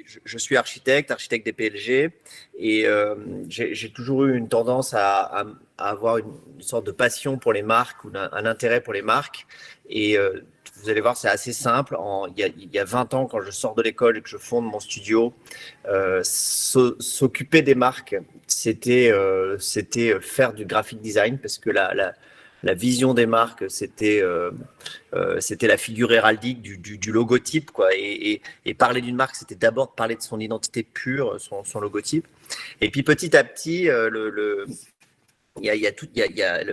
je suis architecte des PLG, et j'ai toujours eu une tendance à avoir une sorte de passion pour les marques ou un intérêt pour les marques. Et vous allez voir, c'est assez simple. Il y a 20 ans, quand je sors de l'école et que je fonde mon studio, s'occuper des marques, c'était faire du graphic design, parce que la vision des marques, c'était la figure héraldique du logotype, quoi. Et parler d'une marque, c'était d'abord parler de son identité pure, son logotype. Et puis petit à petit, il y a tout, il y a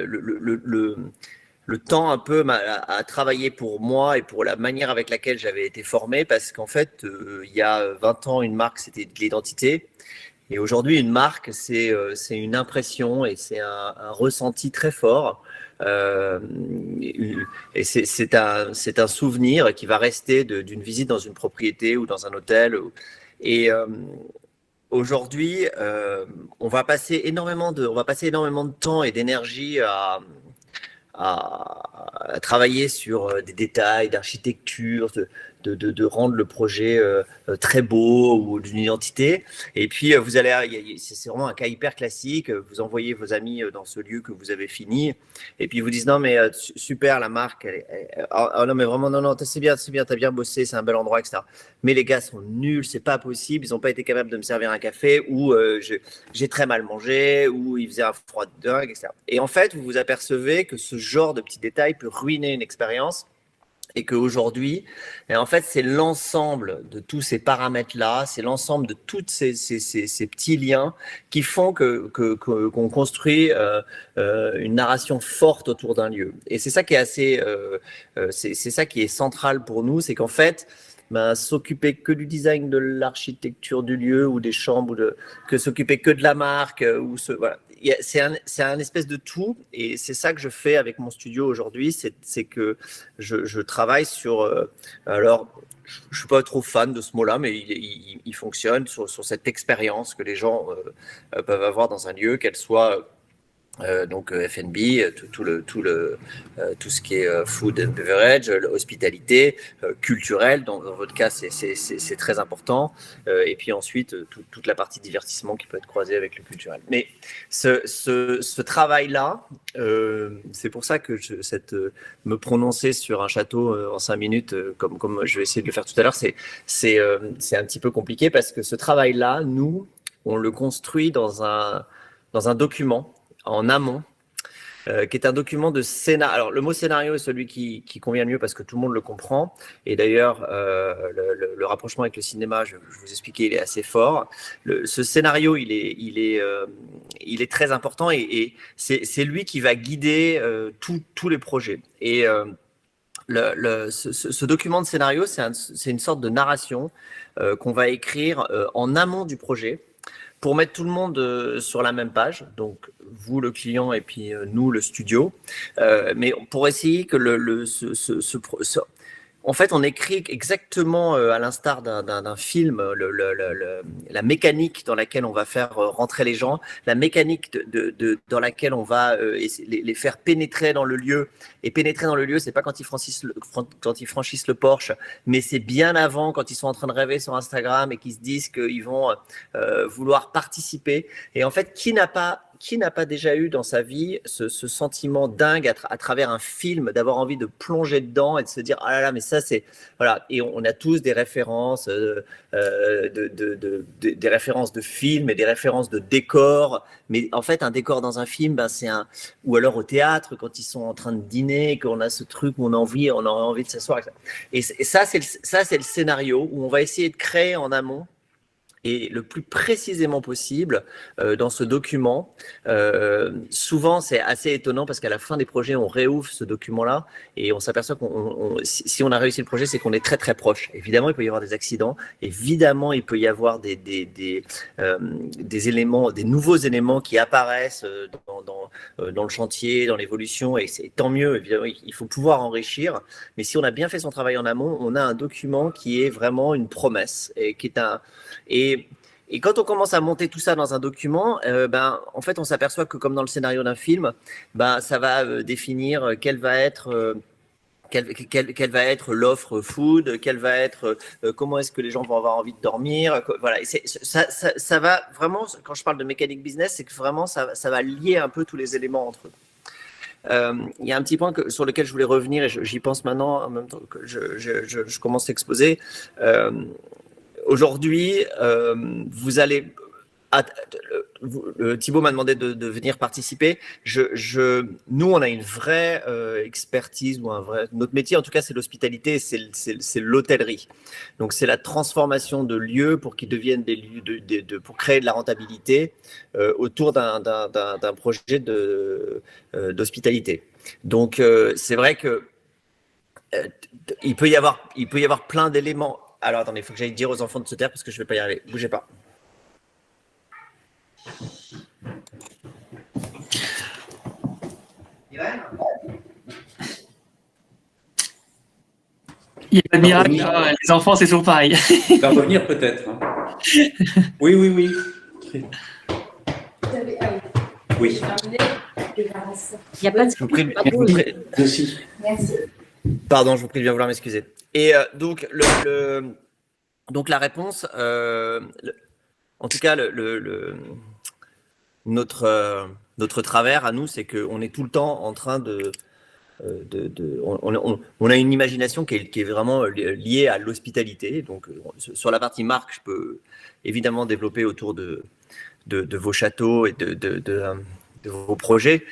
le temps un peu à travailler pour moi et pour la manière avec laquelle j'avais été formé, parce qu'en fait, il y a 20 ans, une marque, c'était de l'identité. Et aujourd'hui, une marque, c'est une impression et c'est un ressenti très fort. Euh, et c'est un souvenir qui va rester d'une visite dans une propriété ou dans un hôtel. Et aujourd'hui, on va passer énormément de temps et d'énergie à travailler sur des détails d'architecture, de rendre le projet très beau ou d'une identité. Et puis, c'est vraiment un cas hyper classique. Vous envoyez vos amis dans ce lieu que vous avez fini, et puis ils vous disent non, mais super, la marque, non, mais vraiment, non, c'est bien, t'as bien bossé, c'est un bel endroit, etc. Mais les gars sont nuls, c'est pas possible, ils n'ont pas été capables de me servir un café, ou j'ai très mal mangé, ou il faisait un froid de dingue, etc. Et en fait, vous vous apercevez que ce genre de petits détails peut ruiner une expérience, et qu'aujourd'hui, en fait, c'est l'ensemble de tous ces paramètres-là, c'est l'ensemble de tous ces petits liens qui font qu'on construit une narration forte autour d'un lieu. Et c'est ça qui est c'est ça qui est central pour nous, c'est qu'en fait, s'occuper que du design de l'architecture du lieu ou des chambres, que s'occuper que de la marque, voilà. C'est un espèce de tout, et c'est ça que je fais avec mon studio aujourd'hui, c'est que je travaille sur... alors, je ne suis pas trop fan de ce mot-là, mais il fonctionne sur cette expérience que les gens peuvent avoir dans un lieu, qu'elle soit... donc F&B, tout ce qui est food and beverage, hospitalité, culturel, dans votre cas c'est très important, et puis ensuite toute la partie divertissement qui peut être croisée avec le culturel. Mais ce travail-là, c'est pour ça que me prononcer sur un château en 5 minutes, comme je vais essayer de le faire tout à l'heure, c'est un petit peu compliqué, parce que ce travail-là, nous, on le construit dans un document en amont, qui est un document de scénario. Alors, le mot scénario est celui qui convient le mieux, parce que tout le monde le comprend. Et d'ailleurs, le rapprochement avec le cinéma, je vous expliquais, il est assez fort. Ce scénario, il est très important, et c'est lui qui va guider tous les projets. Et ce document de scénario, c'est une sorte de narration qu'on va écrire en amont du projet, pour mettre tout le monde sur la même page, donc vous le client et puis nous le studio, mais pour essayer que en fait, on écrit exactement à l'instar d'un film, la mécanique dans laquelle on va faire rentrer les gens, la mécanique dans laquelle on va les faire pénétrer dans le lieu. Et pénétrer dans le lieu, c'est pas quand ils franchissent le porche, mais c'est bien avant, quand ils sont en train de rêver sur Instagram et qu'ils se disent qu'ils vont vouloir participer. Et en fait, qui n'a pas déjà eu dans sa vie ce sentiment dingue à travers un film, d'avoir envie de plonger dedans et de se dire ah là là, mais ça c'est voilà. Et on a tous des références des références de films et des références de décors, mais en fait un décor dans un film, ou alors au théâtre quand ils sont en train de dîner, qu'on a ce truc où on a envie de s'asseoir, et ça c'est le scénario où on va essayer de créer en amont, et le plus précisément possible dans ce document. Souvent, c'est assez étonnant, parce qu'à la fin des projets, on réouvre ce document-là et on s'aperçoit si on a réussi le projet, c'est qu'on est très très proche. Évidemment, il peut y avoir des accidents. Évidemment, il peut y avoir des éléments, des nouveaux éléments qui apparaissent dans le chantier, dans l'évolution, et c'est tant mieux. Évidemment, il faut pouvoir enrichir. Mais si on a bien fait son travail en amont, on a un document qui est vraiment une promesse, et qui est et quand on commence à monter tout ça dans un document, en fait, on s'aperçoit que, comme dans le scénario d'un film, ça va définir quel va être quelle va être l'offre food, quelle va être, comment est-ce que les gens vont avoir envie de dormir. Voilà, ça va vraiment, quand je parle de mécanique business, c'est que vraiment ça va lier un peu tous les éléments entre eux. Il y a un petit point sur lequel je voulais revenir et j'y pense maintenant en même temps que je commence à exposer. Aujourd'hui, vous allez... Thibaut m'a demandé de venir participer. Nous, on a une vraie expertise ou notre métier, en tout cas, c'est l'hospitalité, c'est l'hôtellerie. Donc, c'est la transformation de lieux pour qu'ils deviennent des lieux pour créer de la rentabilité autour d'un projet d'hospitalité. Donc, c'est vrai que il peut y avoir plein d'éléments. Alors, attendez, il faut que j'aille dire aux enfants de se taire parce que je ne vais pas y arriver. Bougez pas. Il n'y a pas de miracle, hein, les enfants, c'est toujours pareil. Il va revenir peut-être. Hein. Oui. Oui. Il n'y a pas de... Je vous prie. Merci. Pardon, je vous prie de bien vouloir m'excuser. Et donc la réponse, en tout cas, notre travers à nous, c'est qu'on est tout le temps en train on a une imagination qui est vraiment liée à l'hospitalité. Donc, sur la partie marque, je peux évidemment développer autour de vos châteaux et de vos projets.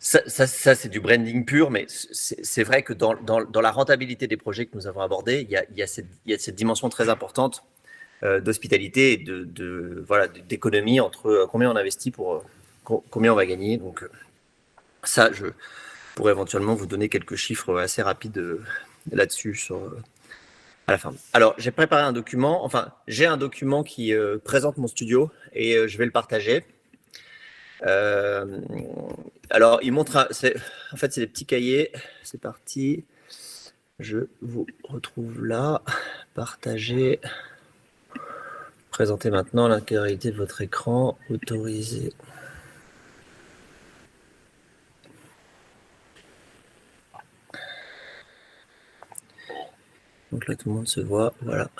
Ça c'est du branding pur, mais c'est vrai que dans la rentabilité des projets que nous avons abordés, il y a cette dimension très importante d'hospitalité et d'économie entre combien on investit pour combien on va gagner. Donc, ça, je pourrais éventuellement vous donner quelques chiffres assez rapides là-dessus à la fin. Alors, j'ai préparé un document, j'ai un document qui présente mon studio et je vais le partager. Alors, il montre, en fait, c'est des petits cahiers. C'est parti. Je vous retrouve là. Partager. Présenter maintenant l'intégralité de votre écran. Autoriser. Donc là, tout le monde se voit. Voilà.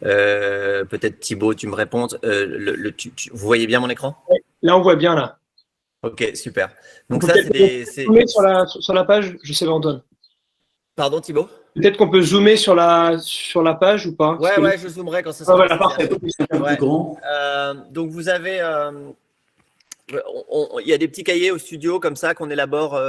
Peut-être Thibaut, tu me réponds. Vous voyez bien mon écran? Oui, là, on voit bien, là. Ok, super. Donc on ça, c'est zoomer sur la page, je sais pas, Antoine. Pardon, Thibaut? Peut-être qu'on peut zoomer sur la page ou pas? Ouais, je zoomerai quand ça sera. Voilà, parfait. Plus grand. Donc vous avez, il y a des petits cahiers au studio comme ça qu'on élabore,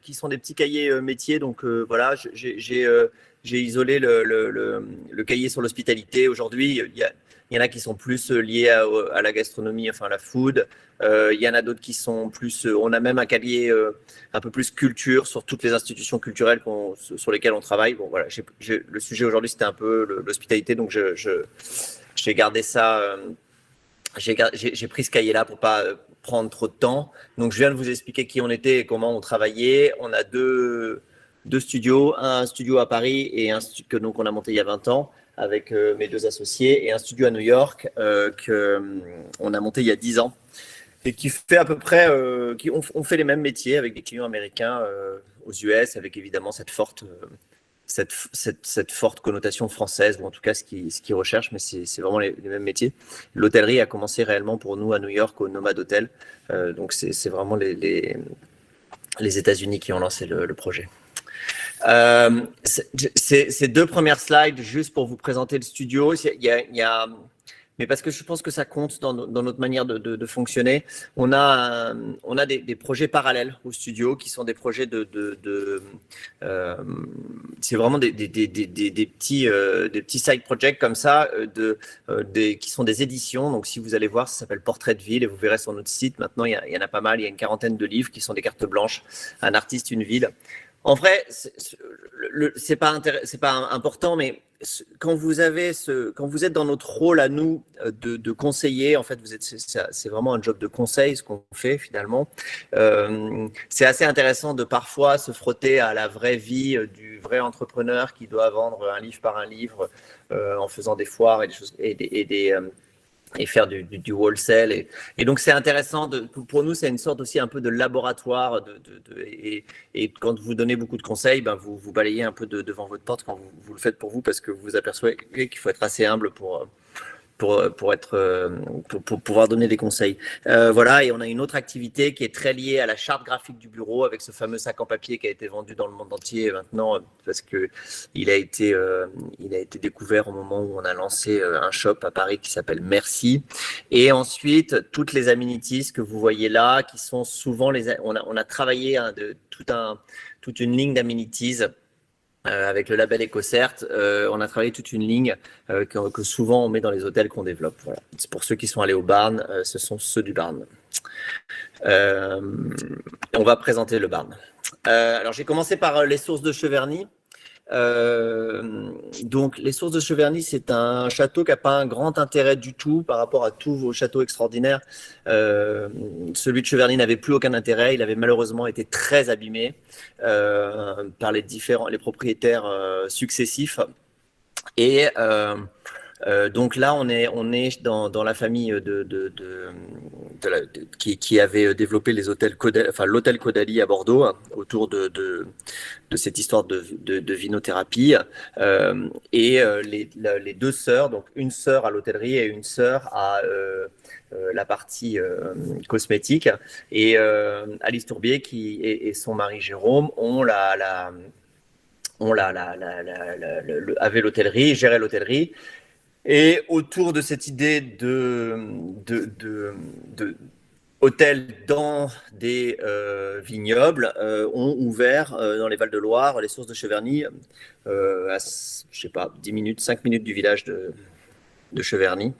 qui sont des petits cahiers métiers. Donc voilà, j'ai isolé le cahier sur l'hospitalité. Aujourd'hui, il y en a qui sont plus liés à la gastronomie, enfin à la food. Il y en a d'autres qui sont plus. On a même un cahier un peu plus culture sur toutes les institutions culturelles sur lesquelles on travaille. Bon voilà, le sujet aujourd'hui c'était un peu l'hospitalité, donc j'ai gardé ça. J'ai pris ce cahier-là pour pas prendre trop de temps. Donc, je viens de vous expliquer qui on était et comment on travaillait. On a deux studios, un studio à Paris et un studio que donc on a monté il y a 20 ans avec mes deux associés, et un studio à New York qu'on a monté il y a 10 ans et qui fait à peu près, on fait les mêmes métiers avec des clients américains aux US, avec évidemment cette forte connotation française, ou en tout cas ce qu'ils recherchent, mais c'est vraiment les mêmes métiers. L'hôtellerie a commencé réellement pour nous à New York au Nomad Hotel, donc c'est vraiment les États-Unis qui ont lancé le projet. Ces deux premières slides, juste pour vous présenter le studio, mais parce que je pense que ça compte dans notre manière de fonctionner. On a des projets parallèles au studio qui sont des projets c'est vraiment des petits side projects comme ça, qui sont des éditions. Donc si vous allez voir, ça s'appelle Portrait de ville et vous verrez sur notre site. Maintenant, il y en a pas mal. Il y a une quarantaine de livres qui sont des cartes blanches. Un artiste, une ville. En vrai, c'est pas important, mais quand vous êtes dans notre rôle à nous de conseiller, en fait, c'est vraiment un job de conseil ce qu'on fait finalement. C'est assez intéressant de parfois se frotter à la vraie vie du vrai entrepreneur qui doit vendre un livre par un livre en faisant des foires et des choses et faire du wholesale. Et donc, c'est intéressant. Pour nous, c'est une sorte aussi un peu de laboratoire. Et quand vous donnez beaucoup de conseils, ben vous balayez un peu devant votre porte quand vous le faites pour vous, parce que vous vous apercevez qu'il faut être assez humble pour pouvoir donner des conseils. Voilà, et on a une autre activité qui est très liée à la charte graphique du bureau, avec ce fameux sac en papier qui a été vendu dans le monde entier maintenant, parce que il a été découvert au moment où on a lancé un shop à Paris qui s'appelle Merci. Et ensuite, toutes les amenities que vous voyez là, qui sont souvent on a travaillé toute une ligne d'amenities. Avec le label EcoCert, on a travaillé toute une ligne que souvent on met dans les hôtels qu'on développe. Voilà. Pour ceux qui sont allés au Barn, ce sont ceux du Barn. On va présenter le Barn. Alors j'ai commencé par les sources de Cheverny. Donc les sources de Cheverny, c'est un château qui n'a pas un grand intérêt du tout par rapport à tous vos châteaux extraordinaires. Celui de Cheverny n'avait plus aucun intérêt. Il avait malheureusement été très abîmé par les propriétaires successifs. Et donc là, on est dans la famille qui avait développé les hôtels l'hôtel Caudalie à Bordeaux, hein, autour de cette histoire de vinothérapie. Et les deux sœurs, donc une sœur à l'hôtellerie et une sœur à la partie cosmétique. Et Alice Tourbier et son mari Jérôme avaient l'hôtellerie, géraient l'hôtellerie. Et autour de cette idée de hôtels dans des vignobles, ont ouvert dans les Val-de-Loire les sources de Cheverny, à, je sais pas, 10 minutes, 5 minutes du village de Cheverny.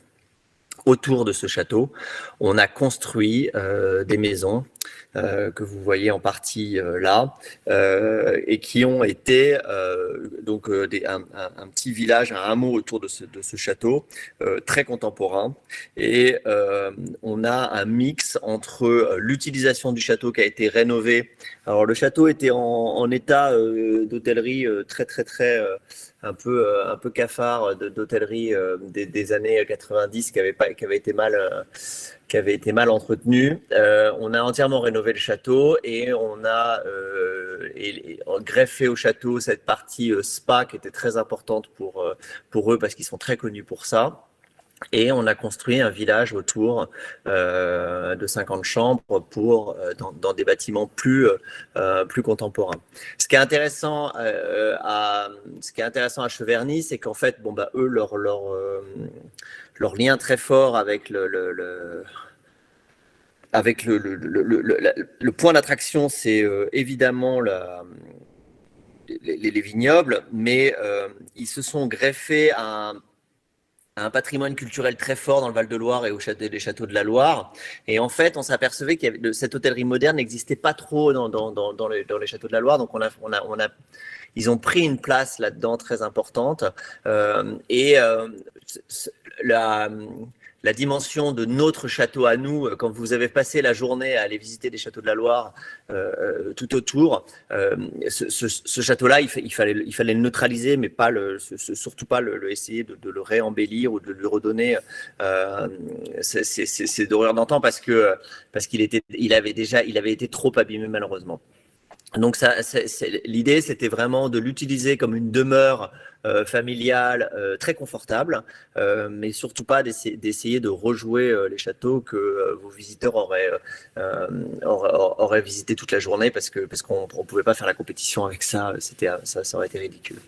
Autour de ce château, on a construit des maisons que vous voyez en partie là, et qui ont été donc un petit village, un hameau autour de ce château, très contemporain. Et on a un mix entre l'utilisation du château qui a été rénové. Alors le château était en état d'hôtellerie très un peu cafard d'hôtellerie des années 90 qui avait été mal entretenu. On a entièrement rénové le château et on a greffé au château cette partie spa qui était très importante pour eux parce qu'ils sont très connus pour ça. Et on a construit un village autour de 50 chambres dans des bâtiments plus contemporains. Ce qui est intéressant à Cheverny, c'est qu'en fait, eux, leur lien très fort avec le point d'attraction, c'est évidemment les vignobles, mais ils se sont greffés à un patrimoine culturel très fort dans le Val-de-Loire et les châteaux de la Loire. Et en fait, on s'apercevait que cette hôtellerie moderne n'existait pas trop dans les châteaux de la Loire. Donc, ils ont pris une place là-dedans très importante. La dimension de notre château à nous, quand vous avez passé la journée à aller visiter des châteaux de la Loire tout autour, ce château-là, il fallait le neutraliser, mais surtout pas essayer de le réembellir ou de lui redonner ses dorures d'antan parce qu'il avait été trop abîmé malheureusement. Donc l'idée, c'était vraiment de l'utiliser comme une demeure familiale très confortable, mais surtout pas d'essayer de rejouer les châteaux que vos visiteurs auraient visité toute la journée parce qu'on pouvait pas faire la compétition avec ça. Ça aurait été ridicule.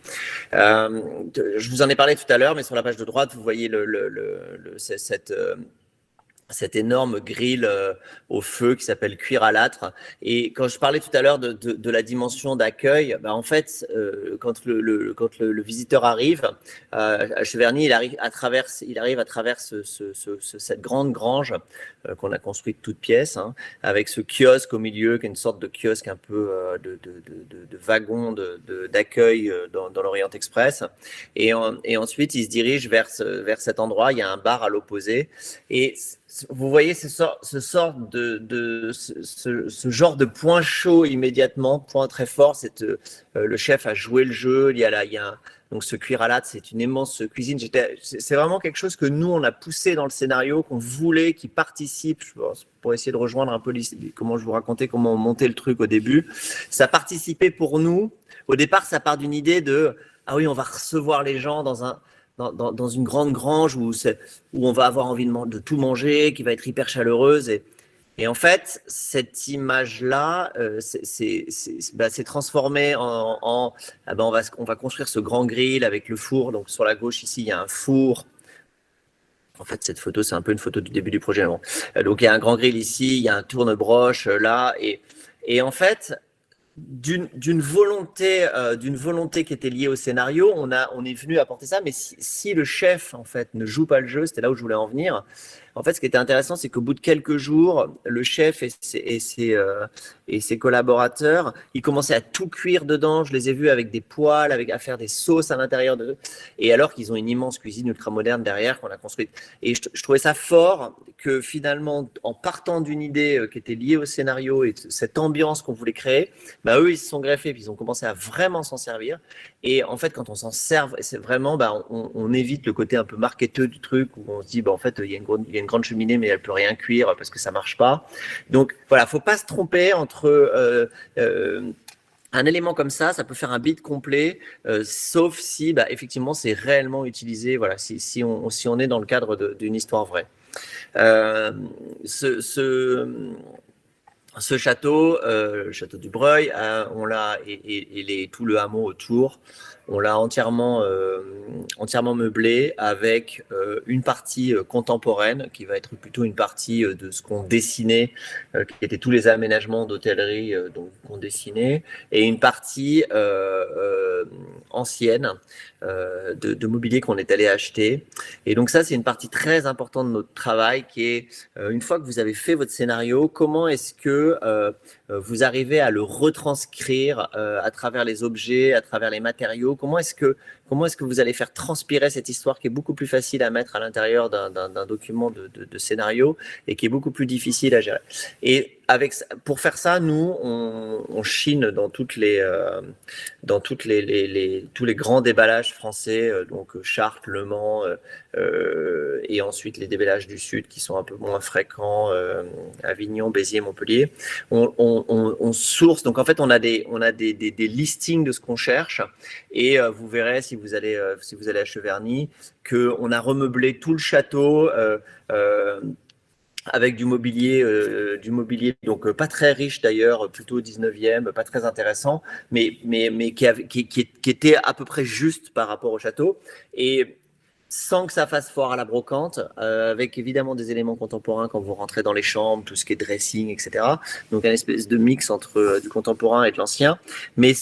Je vous en ai parlé tout à l'heure, mais sur la page de droite, vous voyez cette énorme grille au feu qui s'appelle cuir à l'âtre. Et quand je parlais tout à l'heure de la dimension d'accueil, en fait, quand le visiteur arrive à Cheverny, il arrive à travers cette grande grange qu'on a construite toute pièce, hein, avec ce kiosque au milieu, qui est une sorte de kiosque un peu de wagon d'accueil dans l'Orient Express. Et ensuite, il se dirige vers cet endroit. Il y a un bar à l'opposé. Et vous voyez ce genre de point chaud immédiatement, point très fort. Le chef a joué le jeu. Il y a Donc ce cuir à latte, c'est une immense cuisine. C'est vraiment quelque chose que nous, on a poussé dans le scénario, qu'on voulait, qui participe, pour essayer de rejoindre un peu comment je vous racontais, comment on montait le truc au début. Ça participait pour nous. Au départ, ça part d'une idée de « Ah oui, on va recevoir les gens dans une grande grange où on va avoir envie de tout manger, qui va être hyper chaleureuse. » Et en fait, cette image-là, c'est transformé on va construire ce grand grill avec le four. Donc sur la gauche ici, il y a un four. En fait, cette photo, c'est un peu une photo du début du projet. Bon. Donc il y a un grand grill ici, il y a un tourne-broche là. Et en fait, d'une volonté qui était liée au scénario, on est venu apporter ça. Mais si le chef en fait ne joue pas le jeu, c'était là où je voulais en venir. En fait, ce qui était intéressant, c'est qu'au bout de quelques jours, le chef et ses collaborateurs, ils commençaient à tout cuire dedans. Je les ai vus avec des poêles, à faire des sauces à l'intérieur de. Et alors qu'ils ont une immense cuisine ultra moderne derrière qu'on a construite. Et je trouvais ça fort que finalement, en partant d'une idée qui était liée au scénario et cette ambiance qu'on voulait créer, bah eux, ils se sont greffés puis ils ont commencé à vraiment s'en servir. Et en fait, quand on s'en sert, c'est vraiment, on évite le côté un peu marketeux du truc où on se dit, en fait, il y a une grande cheminée, mais elle peut rien cuire parce que ça marche pas. Donc voilà, faut pas se tromper entre un élément comme ça peut faire un bit complet, sauf si, effectivement, c'est réellement utilisé. Voilà, si on est dans le cadre d'une histoire vraie. Ce château, le château du Breuil, on l'a et tout le hameau autour, on l'a entièrement meublé avec une partie contemporaine qui va être plutôt une partie de ce qu'on dessinait, qui étaient tous les aménagements d'hôtellerie qu'on dessinait, et une partie ancienne de mobilier qu'on est allé acheter. Et donc ça, c'est une partie très importante de notre travail qui est, une fois que vous avez fait votre scénario, comment est-ce que vous arrivez à le retranscrire à travers les objets, à travers les matériaux. Comment est-ce que vous allez faire transpirer cette histoire qui est beaucoup plus facile à mettre à l'intérieur d'un document de scénario et qui est beaucoup plus difficile à gérer. Et pour faire ça, nous, on chine dans tous les grands déballages français, donc Chartres, Le Mans, et ensuite les déballages du Sud qui sont un peu moins fréquents, Avignon, Béziers, Montpellier. On source, donc en fait on a des listings de ce qu'on cherche et vous verrez si vous allez à Cheverny qu'on a remeublé tout le château avec du mobilier donc pas très riche d'ailleurs, plutôt 19e, pas très intéressant, mais qui était à peu près juste par rapport au château et sans que ça fasse fort à la brocante, avec évidemment des éléments contemporains quand vous rentrez dans les chambres, tout ce qui est dressing, etc. Donc un espèce de mix entre du contemporain et de l'ancien. Mais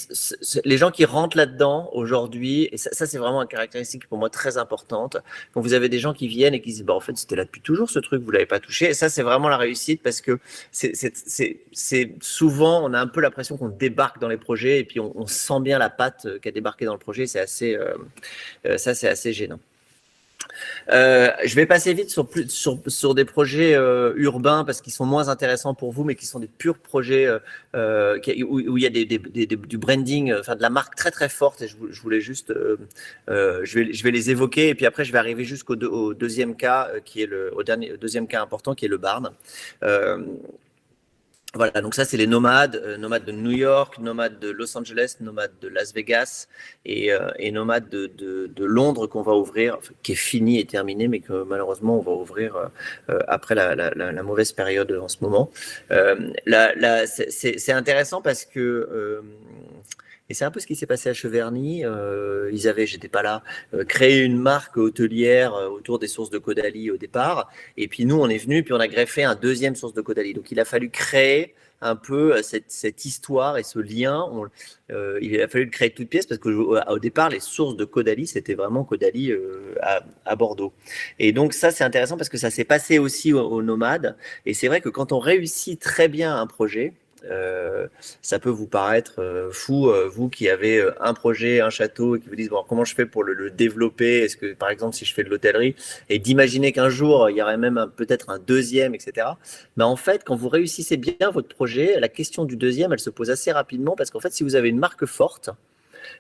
les gens qui rentrent là-dedans aujourd'hui, et ça c'est vraiment une caractéristique pour moi très importante, quand vous avez des gens qui viennent et qui disent en fait c'était là depuis toujours ce truc, vous l'avez pas touché, et ça c'est vraiment la réussite parce que c'est souvent on a un peu l'impression qu'on débarque dans les projets et puis on sent bien la patte qui a débarqué dans le projet, c'est assez ça c'est assez gênant. Je vais passer vite sur des projets urbains parce qu'ils sont moins intéressants pour vous, mais qui sont des purs projets où il y a du branding, enfin de la marque très très forte. Et je voulais juste, je vais les évoquer et puis après je vais arriver jusqu'au deuxième cas qui est deuxième cas important qui est le Barn. Voilà, donc ça c'est les nomades de New York, nomades de Los Angeles, nomades de Las Vegas et nomades de Londres qu'on va ouvrir, qui est fini et terminé, mais que malheureusement on va ouvrir après la mauvaise période en ce moment. C'est intéressant parce que et c'est un peu ce qui s'est passé à Cheverny. Ils avaient, j'étais pas là, créé une marque hôtelière autour des sources de Caudalie au départ. Et puis nous, on est venu, puis on a greffé un deuxième source de Caudalie. Donc il a fallu créer un peu cette histoire et ce lien. Il a fallu le créer de toutes pièces parce qu'au départ, les sources de Caudalie, c'était vraiment Caudalie à Bordeaux. Et donc ça, c'est intéressant parce que ça s'est passé aussi aux nomades. Et c'est vrai que quand on réussit très bien un projet, ça peut vous paraître fou, vous qui avez un projet, un château et qui vous dites bon, comment je fais pour le développer, est-ce que par exemple si je fais de l'hôtellerie et d'imaginer qu'un jour il y aurait même peut-être un deuxième, etc. Mais en fait quand vous réussissez bien votre projet, la question du deuxième elle se pose assez rapidement parce qu'en fait si vous avez une marque forte,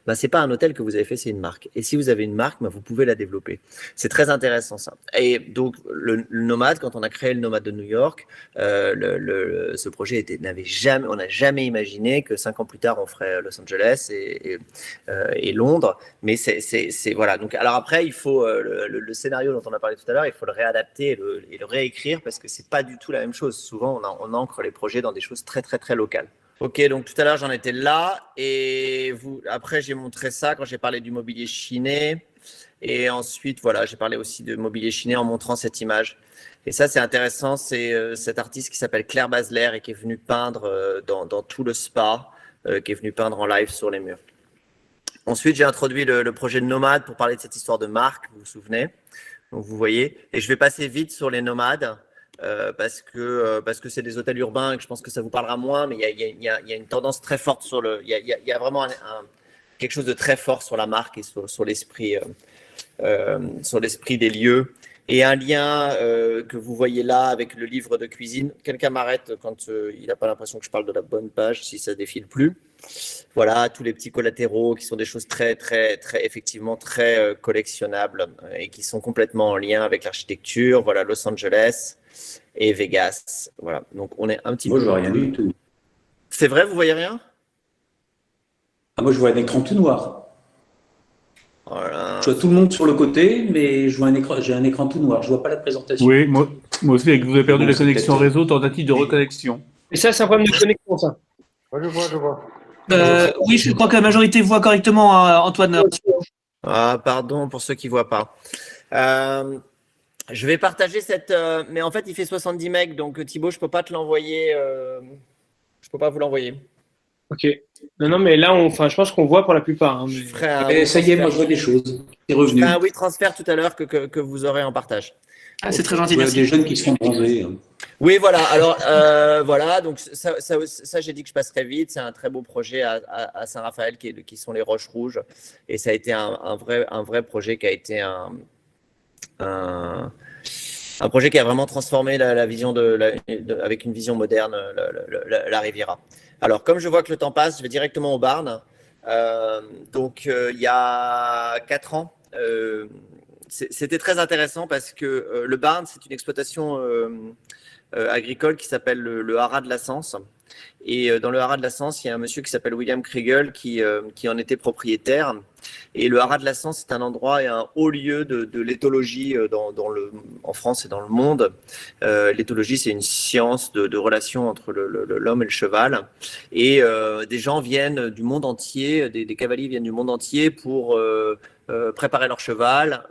ben, c'est pas un hôtel que vous avez fait, c'est une marque. Et si vous avez une marque, ben, vous pouvez la développer. C'est très intéressant ça. Et donc le Nomade, quand on a créé le Nomade de New York, ce projet on n'a jamais imaginé que 5 ans plus tard on ferait Los Angeles et Londres. Mais c'est voilà. Donc alors après, il faut le scénario dont on a parlé tout à l'heure, il faut le réadapter et le réécrire parce que c'est pas du tout la même chose. Souvent, on ancre les projets dans des choses très très très locales. Ok, donc tout à l'heure j'en étais là et après j'ai montré ça quand j'ai parlé du mobilier chiné et ensuite voilà j'ai parlé aussi de mobilier chiné en montrant cette image. Et ça c'est intéressant, c'est cet artiste qui s'appelle Claire Basler et qui est venu peindre dans tout le spa, qui est venu peindre en live sur les murs. Ensuite j'ai introduit le projet de Nomade pour parler de cette histoire de marque, vous vous souvenez. Donc vous voyez, et je vais passer vite sur les nomades. Parce que c'est des hôtels urbains et que je pense que ça vous parlera moins, mais il y a une tendance très forte il y a vraiment quelque chose de très fort sur la marque et sur l'esprit des lieux. Et un lien que vous voyez là avec le livre de cuisine. Quelqu'un m'arrête quand il n'a pas l'impression que je parle de la bonne page, si ça défile plus. Voilà, tous les petits collatéraux qui sont des choses très, très, très, effectivement très collectionnables et qui sont complètement en lien avec l'architecture. Voilà, Los Angeles et Vegas. Voilà, donc on est un petit peu. Moi, je vois rien du tout. C'est vrai, vous voyez rien? Ah, moi, je vois un écran tout noir. Voilà. Je vois tout le monde sur le côté, mais j'ai un écran tout noir. Je vois pas la présentation. Oui, moi aussi, avec vous avez perdu Bon, la c'est connexion peut-être- réseau, tentative de reconnexion. Et ça, c'est un problème de connexion, ça. Moi, je vois. Oui, je crois que la majorité voit correctement, Antoine. Ah, pardon pour ceux qui voient pas. Je vais partager mais en fait, il fait 70 megs, donc Thibaut, je peux pas te l'envoyer. Je peux pas vous l'envoyer. Ok. Non, mais là, je pense qu'on voit pour la plupart. Hein, mais... Je ferai un Eh, ça y est, moi, je vois des choses. C'est revenu. Je ferai un WeTransfer tout à l'heure que vous aurez en partage. Ah, c'est très gentil, Je vois merci. des jeunes qui se font bronzer. Oui, voilà. Alors, voilà. Donc, ça j'ai dit que je passerais vite. C'est un très beau projet à Saint-Raphaël qui sont les Roches Rouges. Et ça a été un vrai projet qui a été un projet qui a vraiment transformé la vision avec une vision moderne, la Riviera. Alors, comme je vois que le temps passe, je vais directement au Barn. Donc, il y a 4 ans, c'était très intéressant parce que le Barn, c'est une exploitation agricole qui s'appelle le Haras de la Sens. Et dans le Haras de la Sens, il y a un monsieur qui s'appelle William Kriegel qui en était propriétaire. Et le Haras de la Sens, c'est un endroit et un haut lieu de l'éthologie en France et dans le monde. L'éthologie, c'est une science de relation entre l'homme et le cheval. Et des gens viennent du monde entier, des cavaliers viennent du monde entier pour préparer leur cheval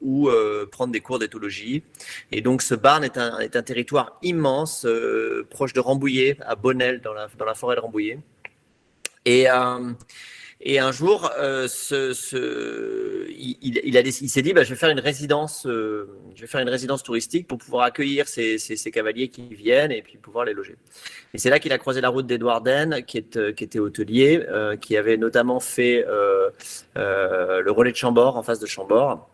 ou prendre des cours d'éthologie. Et donc ce Barn est un territoire immense, proche de Rambouillet, à Bonnel, dans la forêt de Rambouillet. Et un jour, il s'est dit, je vais faire une résidence touristique pour pouvoir accueillir ces cavaliers qui viennent et puis pouvoir les loger. Et c'est là qu'il a croisé la route d'Edouard Den, qui était hôtelier, qui avait notamment fait le relais de Chambord, en face de Chambord.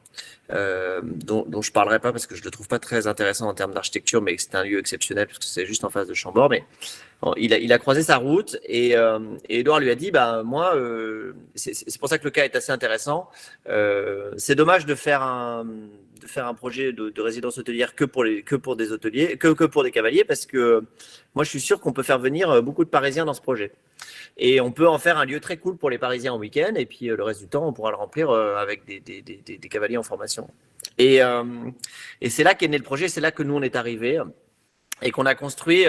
Dont je parlerai pas parce que je le trouve pas très intéressant en termes d'architecture, mais c'est un lieu exceptionnel parce que c'est juste en face de Chambord. Mais bon, il a croisé sa route et Édouard lui a dit moi c'est pour ça que le cas est assez intéressant. C'est dommage de faire un projet de résidence hôtelière que pour des hôteliers, que pour des cavaliers, parce que moi je suis sûr qu'on peut faire venir beaucoup de Parisiens dans ce projet. Et on peut en faire un lieu très cool pour les Parisiens en week-end, et puis le reste du temps, on pourra le remplir avec des cavaliers en formation. Et c'est là qu'est né le projet, c'est là que nous on est arrivés et qu'on a construit.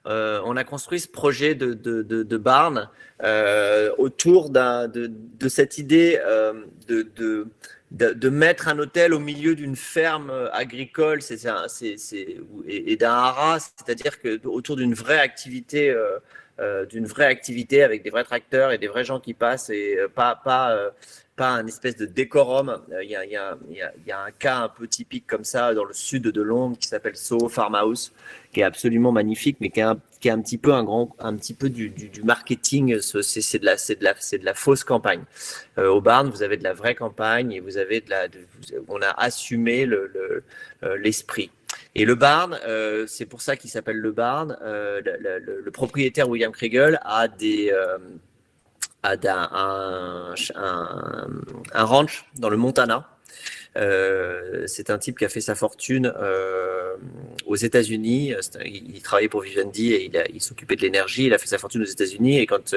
On a construit ce projet de Barn autour de cette idée de mettre un hôtel au milieu d'une ferme agricole et d'un haras, c'est-à-dire que autour d'une vraie activité avec des vrais tracteurs et des vrais gens qui passent et pas un espèce de décorum. Il y a un cas un peu typique comme ça dans le sud de Londres qui s'appelle Soho Farmhouse, qui est absolument magnifique, mais qui est un petit peu du marketing. C'est de la fausse campagne. Au Barn, vous avez de la vraie campagne et vous avez on a assumé l'esprit. Et le Barn, c'est pour ça qu'il s'appelle le Barn. Le propriétaire William Kriegel a un ranch dans le Montana. C'est un type qui a fait sa fortune aux États-Unis. Il travaillait pour Vivendi et il s'occupait de l'énergie. Il a fait sa fortune aux États-Unis et quand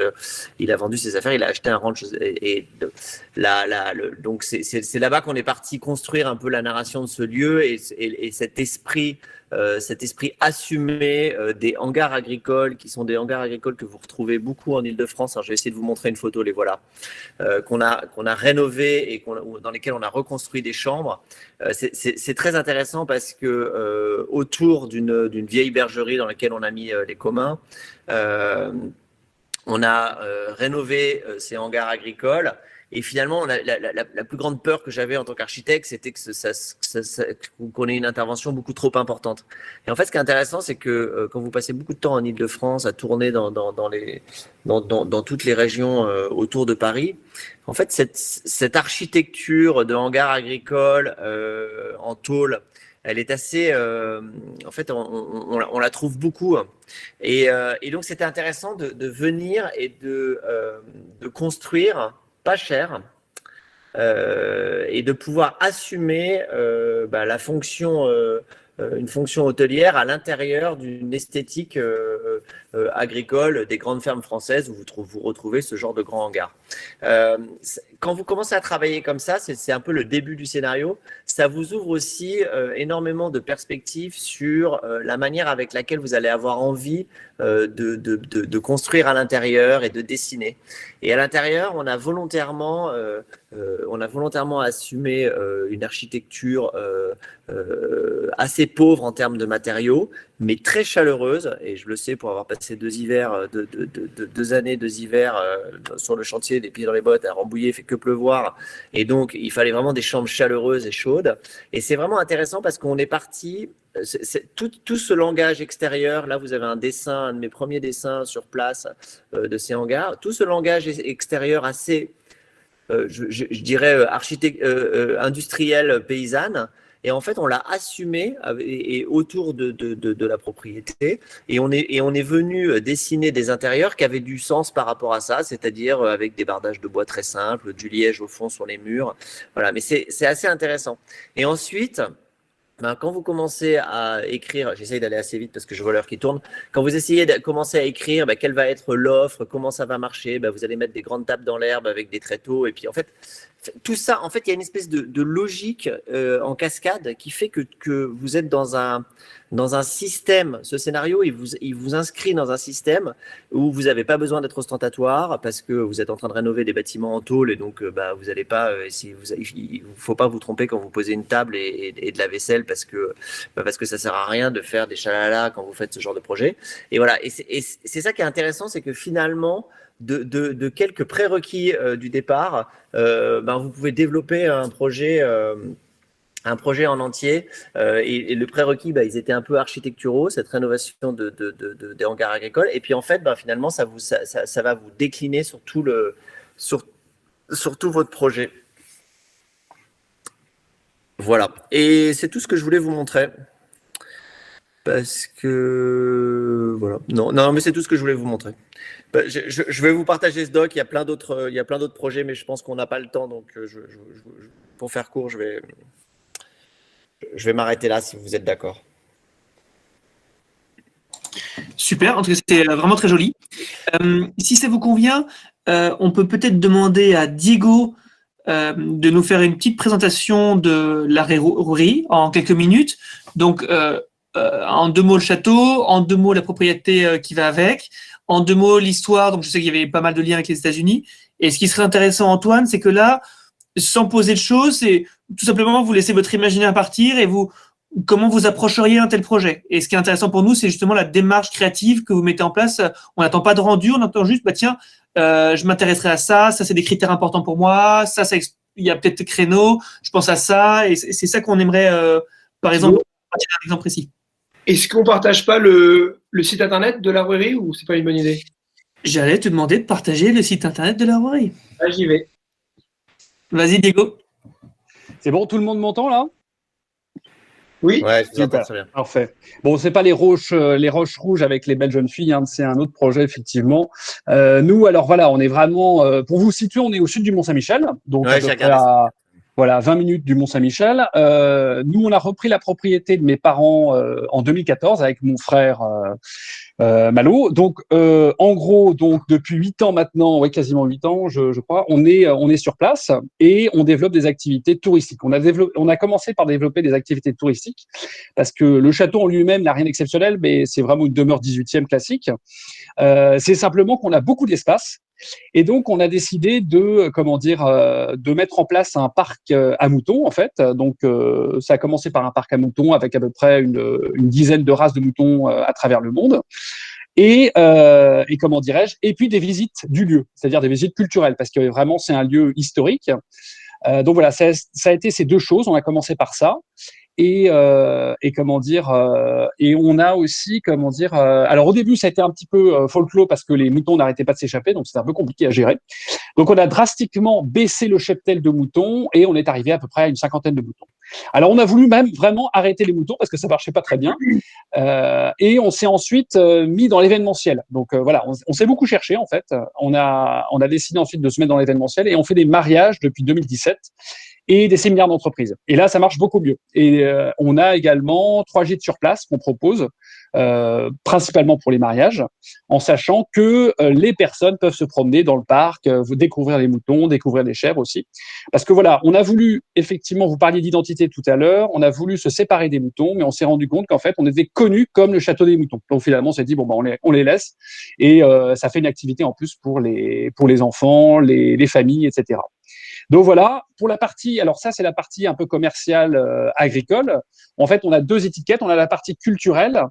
il a vendu ses affaires, il a acheté un ranch. Donc c'est là-bas qu'on est parti construire un peu la narration de ce lieu et cet esprit assumé des hangars agricoles qui sont des hangars agricoles que vous retrouvez beaucoup en Île-de-France. Alors, je vais essayer de vous montrer une photo, les voilà, qu'on a rénové et dans lesquels on a reconstruit des chambres. C'est très intéressant parce que autour d'une vieille bergerie dans laquelle on a mis les communs, on a rénové ces hangars agricoles. Et finalement, la plus grande peur que j'avais en tant qu'architecte, c'était qu'on ait une intervention beaucoup trop importante. Et en fait, ce qui est intéressant, c'est que quand vous passez beaucoup de temps en Île-de-France à tourner dans toutes les régions autour de Paris, en fait, cette architecture de hangar agricole en tôle, elle est assez, en fait, on la trouve beaucoup. Et donc, c'était intéressant de venir et de construire pas cher et de pouvoir assumer la fonction, une fonction hôtelière à l'intérieur d'une esthétique agricole des grandes fermes françaises où vous retrouvez ce genre de grands hangars. Quand vous commencez à travailler comme ça, c'est un peu le début du scénario. Ça vous ouvre aussi énormément de perspectives sur la manière avec laquelle vous allez avoir envie de construire à l'intérieur et de dessiner. Et à l'intérieur, on a volontairement assumé une architecture assez pauvre en termes de matériaux, mais très chaleureuse. Et je le sais pour avoir passé 2 hivers, 2 années, 2 hivers sur le chantier, les pieds dans les bottes, à Rambouillet, il fait que pleuvoir. Et donc, il fallait vraiment des chambres chaleureuses et chaudes. Et c'est vraiment intéressant parce qu'on est parti. Tout ce langage extérieur, là vous avez un dessin, un de mes premiers dessins sur place de ces hangars, tout ce langage extérieur assez, je dirais, industriel, paysanne, et en fait on l'a assumé et autour de la propriété, et on est venu dessiner des intérieurs qui avaient du sens par rapport à ça, c'est-à-dire avec des bardages de bois très simples, du liège au fond sur les murs, voilà, mais c'est assez intéressant. Et ensuite, quand vous commencez à écrire, j'essaye d'aller assez vite parce que je vois l'heure qui tourne, quand vous essayez de commencer à écrire quelle va être l'offre, comment ça va marcher, vous allez mettre des grandes tables dans l'herbe avec des tréteaux, et puis en fait, tout ça, en fait, il y a une espèce de logique en cascade qui fait que vous êtes dans un système, ce scénario, il vous inscrit dans un système où vous n'avez pas besoin d'être ostentatoire parce que vous êtes en train de rénover des bâtiments en tôle et donc vous n'allez pas, il ne faut pas vous tromper quand vous posez une table et de la vaisselle parce que ça sert à rien de faire des chalalas quand vous faites ce genre de projet. Et voilà, et c'est ça qui est intéressant, c'est que finalement, de quelques prérequis du départ, vous pouvez développer un projet en entier et le prérequis, ils étaient un peu architecturaux, cette rénovation des hangars agricoles, et puis en fait finalement ça va vous décliner sur tout votre projet. Voilà, et c'est tout ce que je voulais vous montrer parce que voilà, non mais c'est tout ce que je voulais vous montrer. Je vais vous partager ce doc, il y a plein d'autres projets, mais je pense qu'on n'a pas le temps, donc pour faire court, je vais m'arrêter là si vous êtes d'accord. Super, en tout cas c'était vraiment très joli. Si ça vous convient, on peut peut-être demander à Diego de nous faire une petite présentation de la Rouerie en quelques minutes. Donc en 2 mots le château, en 2 mots la propriété qui va avec, en 2 mots l'histoire, donc je sais qu'il y avait pas mal de liens avec les États-Unis. Et ce qui serait intéressant, Antoine, c'est que là, sans poser de choses, c'est tout simplement vous laissez votre imaginaire partir et comment vous approcheriez un tel projet. Et ce qui est intéressant pour nous, c'est justement la démarche créative que vous mettez en place. On n'attend pas de rendu, on attend juste, tiens, je m'intéresserai à ça c'est des critères importants pour moi, il y a peut-être des créneaux, je pense à ça, et c'est ça qu'on aimerait, par exemple, partir d'un exemple précis. Est-ce qu'on ne partage pas le site internet de la Rouerie ou c'est pas une bonne idée? J'allais te demander de partager le site internet de la Rouerie. Ah, j'y vais. Vas-y, Diego. C'est bon, tout le monde m'entend là? Oui. Ouais, je vous entends Super, très bien. parfait. Bon, c'est pas les roches rouges avec les belles jeunes filles, hein, c'est un autre projet effectivement. Nous, alors voilà, on est vraiment, pour vous situer, on est au sud du Mont-Saint-Michel, donc à Ouais, peu j'ai près regardé ça. à voilà 20 minutes du Mont-Saint-Michel. Nous, on a repris la propriété de mes parents en 2014 avec mon frère Malo. Donc, en gros, donc depuis 8 ans maintenant, ouais, quasiment 8 ans, je crois, on est sur place et on développe des activités touristiques. On a commencé par développer des activités touristiques parce que le château en lui-même n'a rien d'exceptionnel, mais c'est vraiment une demeure 18e classique. C'est simplement qu'on a beaucoup d'espace. Et donc, on a décidé de mettre en place un parc à moutons, en fait. Donc, ça a commencé par un parc à moutons avec à peu près une dizaine de races de moutons à travers le monde. Et comment dirais-je, et puis des visites du lieu, c'est-à-dire des visites culturelles, parce que vraiment, c'est un lieu historique. Donc voilà, ça a été ces deux choses. On a commencé par ça. Et comment dire, et on a aussi, comment dire, alors au début, ça a été un petit peu folklore parce que les moutons n'arrêtaient pas de s'échapper, donc c'était un peu compliqué à gérer. Donc on a drastiquement baissé le cheptel de moutons et on est arrivé à peu près à une cinquantaine de moutons. Alors on a voulu même vraiment arrêter les moutons parce que ça marchait pas très bien. Et on s'est ensuite mis dans l'événementiel. Donc voilà, on s'est beaucoup cherché en fait. On a décidé ensuite de se mettre dans l'événementiel et on fait des mariages depuis 2017 et des séminaires d'entreprise. Et là, ça marche beaucoup mieux. Et on a également 3 gîtes sur place qu'on propose, principalement pour les mariages, en sachant que les personnes peuvent se promener dans le parc, découvrir les moutons, découvrir les chèvres aussi. Parce que voilà, on a voulu, effectivement, vous parliez d'identité tout à l'heure, on a voulu se séparer des moutons, mais on s'est rendu compte qu'en fait, on était connus comme le château des moutons. Donc finalement, on s'est dit, bon, bah, on les laisse. Et ça fait une activité en plus pour les enfants, les familles, etc. Donc voilà, pour la partie, alors ça c'est la partie un peu commerciale agricole. En fait, on a 2 étiquettes. On a la partie culturelle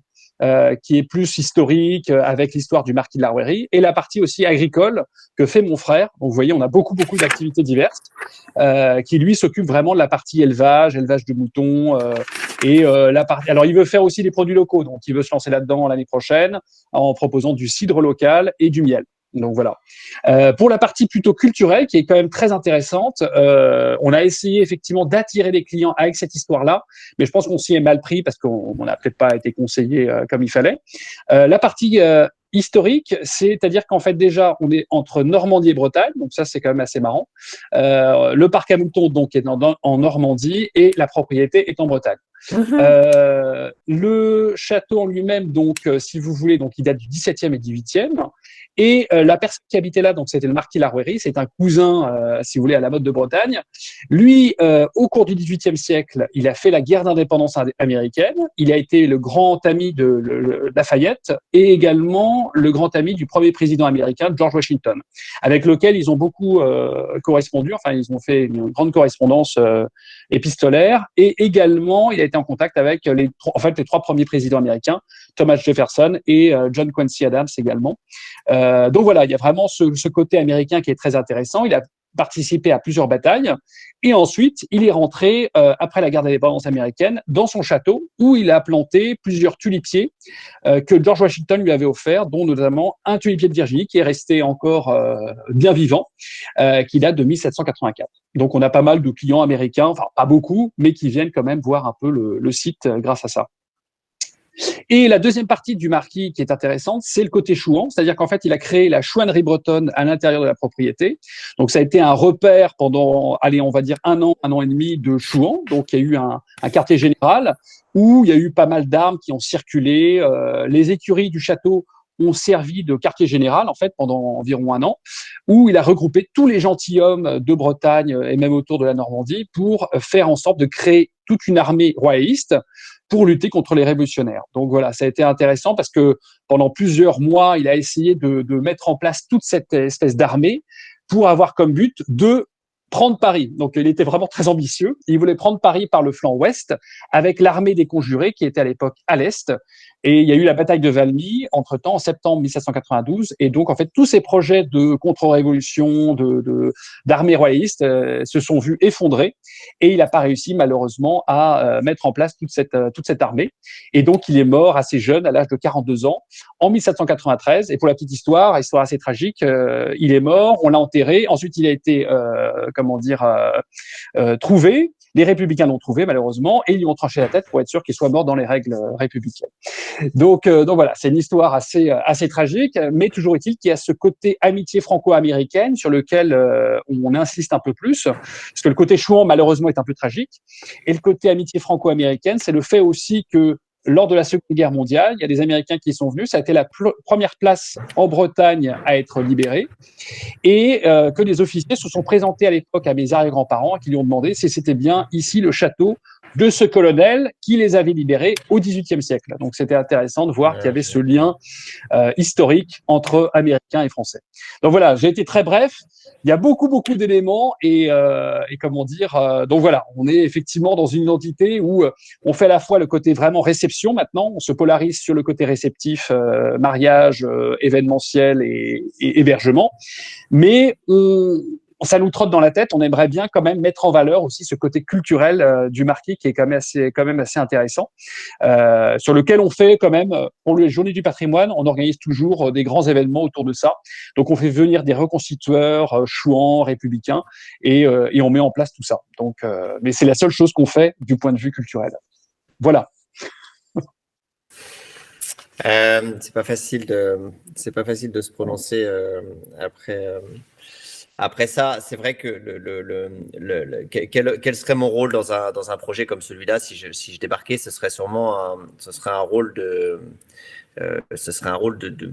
qui est plus historique avec l'histoire du marquis de la Rouërie et la partie aussi agricole que fait mon frère. Donc vous voyez, on a beaucoup d'activités diverses qui lui s'occupe vraiment de la partie élevage de moutons la partie. Alors il veut faire aussi des produits locaux, donc il veut se lancer là-dedans l'année prochaine en proposant du cidre local et du miel. Donc voilà. Pour la partie plutôt culturelle, qui est quand même très intéressante, on a essayé effectivement d'attirer les clients avec cette histoire-là, mais je pense qu'on s'y est mal pris parce qu'on n'a peut-être pas été conseillé comme il fallait. La partie historique, c'est-à-dire qu'en fait déjà on est entre Normandie et Bretagne, donc ça c'est quand même assez marrant. Le parc à moutons donc est en Normandie et la propriété est en Bretagne. Le château en lui-même, donc, si vous voulez, donc, il date du 17e et 18e. Et la personne qui habitait là, donc c'était le marquis de la Rouërie, c'est un cousin, si vous voulez, à la mode de Bretagne. Lui, au cours du 18e siècle, il a fait la guerre d'indépendance américaine. Il a été le grand ami de Lafayette et également le grand ami du premier président américain, George Washington, avec lequel ils ont beaucoup correspondu. Enfin, ils ont fait une grande correspondance épistolaire. Et également, il a été en contact avec les 3 premiers présidents américains, Thomas Jefferson et John Quincy Adams également. Donc voilà, il y a vraiment ce côté américain qui est très intéressant. Il a participé à plusieurs batailles et ensuite il est rentré après la guerre d'indépendance américaine dans son château où il a planté plusieurs tulipiers que George Washington lui avait offert, dont notamment un tulipier de Virginie qui est resté encore bien vivant, qui date de 1784. Donc on a pas mal de clients américains, enfin pas beaucoup, mais qui viennent quand même voir un peu le site grâce à ça. Et la deuxième partie du marquis qui est intéressante, c'est le côté chouan, c'est-à-dire qu'en fait, il a créé la chouannerie bretonne à l'intérieur de la propriété. Donc, ça a été un repère pendant, allez, on va dire un an et demi de chouan. Donc, il y a eu un quartier général où il y a eu pas mal d'armes qui ont circulé. Les écuries du château ont servi de quartier général, en fait, pendant environ un an, où il a regroupé tous les gentilshommes de Bretagne et même autour de la Normandie pour faire en sorte de créer toute une armée royaliste pour lutter contre les révolutionnaires. Donc voilà, ça a été intéressant parce que pendant plusieurs mois, il a essayé de mettre en place toute cette espèce d'armée pour avoir comme but de prendre Paris. Donc, il était vraiment très ambitieux. Il voulait prendre Paris par le flanc ouest avec l'armée des Conjurés qui était à l'époque à l'est. Et il y a eu la bataille de Valmy, entre-temps, en septembre 1792. Et donc, en fait, tous ces projets de contre-révolution, d'armée royaliste se sont vus effondrer. Et il n'a pas réussi, malheureusement, à mettre en place toute cette armée. Et donc, il est mort assez jeune, à l'âge de 42 ans, en 1793. Et pour la petite histoire assez tragique, il est mort, on l'a enterré. Ensuite, il a été, trouvé. Les républicains l'ont trouvé malheureusement et ils lui ont tranché la tête pour être sûr qu'il soit mort dans les règles républicaines. Donc voilà, c'est une histoire assez tragique, mais toujours est-il qu'il y a ce côté amitié franco-américaine sur lequel on insiste un peu plus, parce que le côté chouan malheureusement est un peu tragique, et le côté amitié franco-américaine, c'est le fait aussi que lors de la Seconde Guerre mondiale, il y a des Américains qui y sont venus, ça a été la première place en Bretagne à être libérée, et que des officiers se sont présentés à l'époque à mes arrière-grands-parents qui lui ont demandé si c'était bien ici le château de ce colonel qui les avait libérés au XVIIIe siècle. Donc c'était intéressant de voir qu'il y avait ce lien historique entre Américains et Français. Donc voilà, j'ai été très bref. Il y a beaucoup d'éléments et comment dire. Donc voilà, on est effectivement dans une identité où on fait à la fois le côté vraiment réception maintenant, on se polarise sur le côté réceptif, mariage, événementiel et hébergement, mais ça nous trotte dans la tête. On aimerait bien quand même mettre en valeur aussi ce côté culturel du Marquis qui est quand même assez intéressant, sur lequel on fait quand même, pour les Journées du patrimoine, on organise toujours des grands événements autour de ça. Donc on fait venir des reconstitueurs, chouans, républicains, et on met en place tout ça. Donc, mais c'est la seule chose qu'on fait du point de vue culturel. Voilà. C'est pas facile de se prononcer après ça. C'est vrai que quel serait mon rôle dans un projet comme celui-là si je débarquais, ce serait un rôle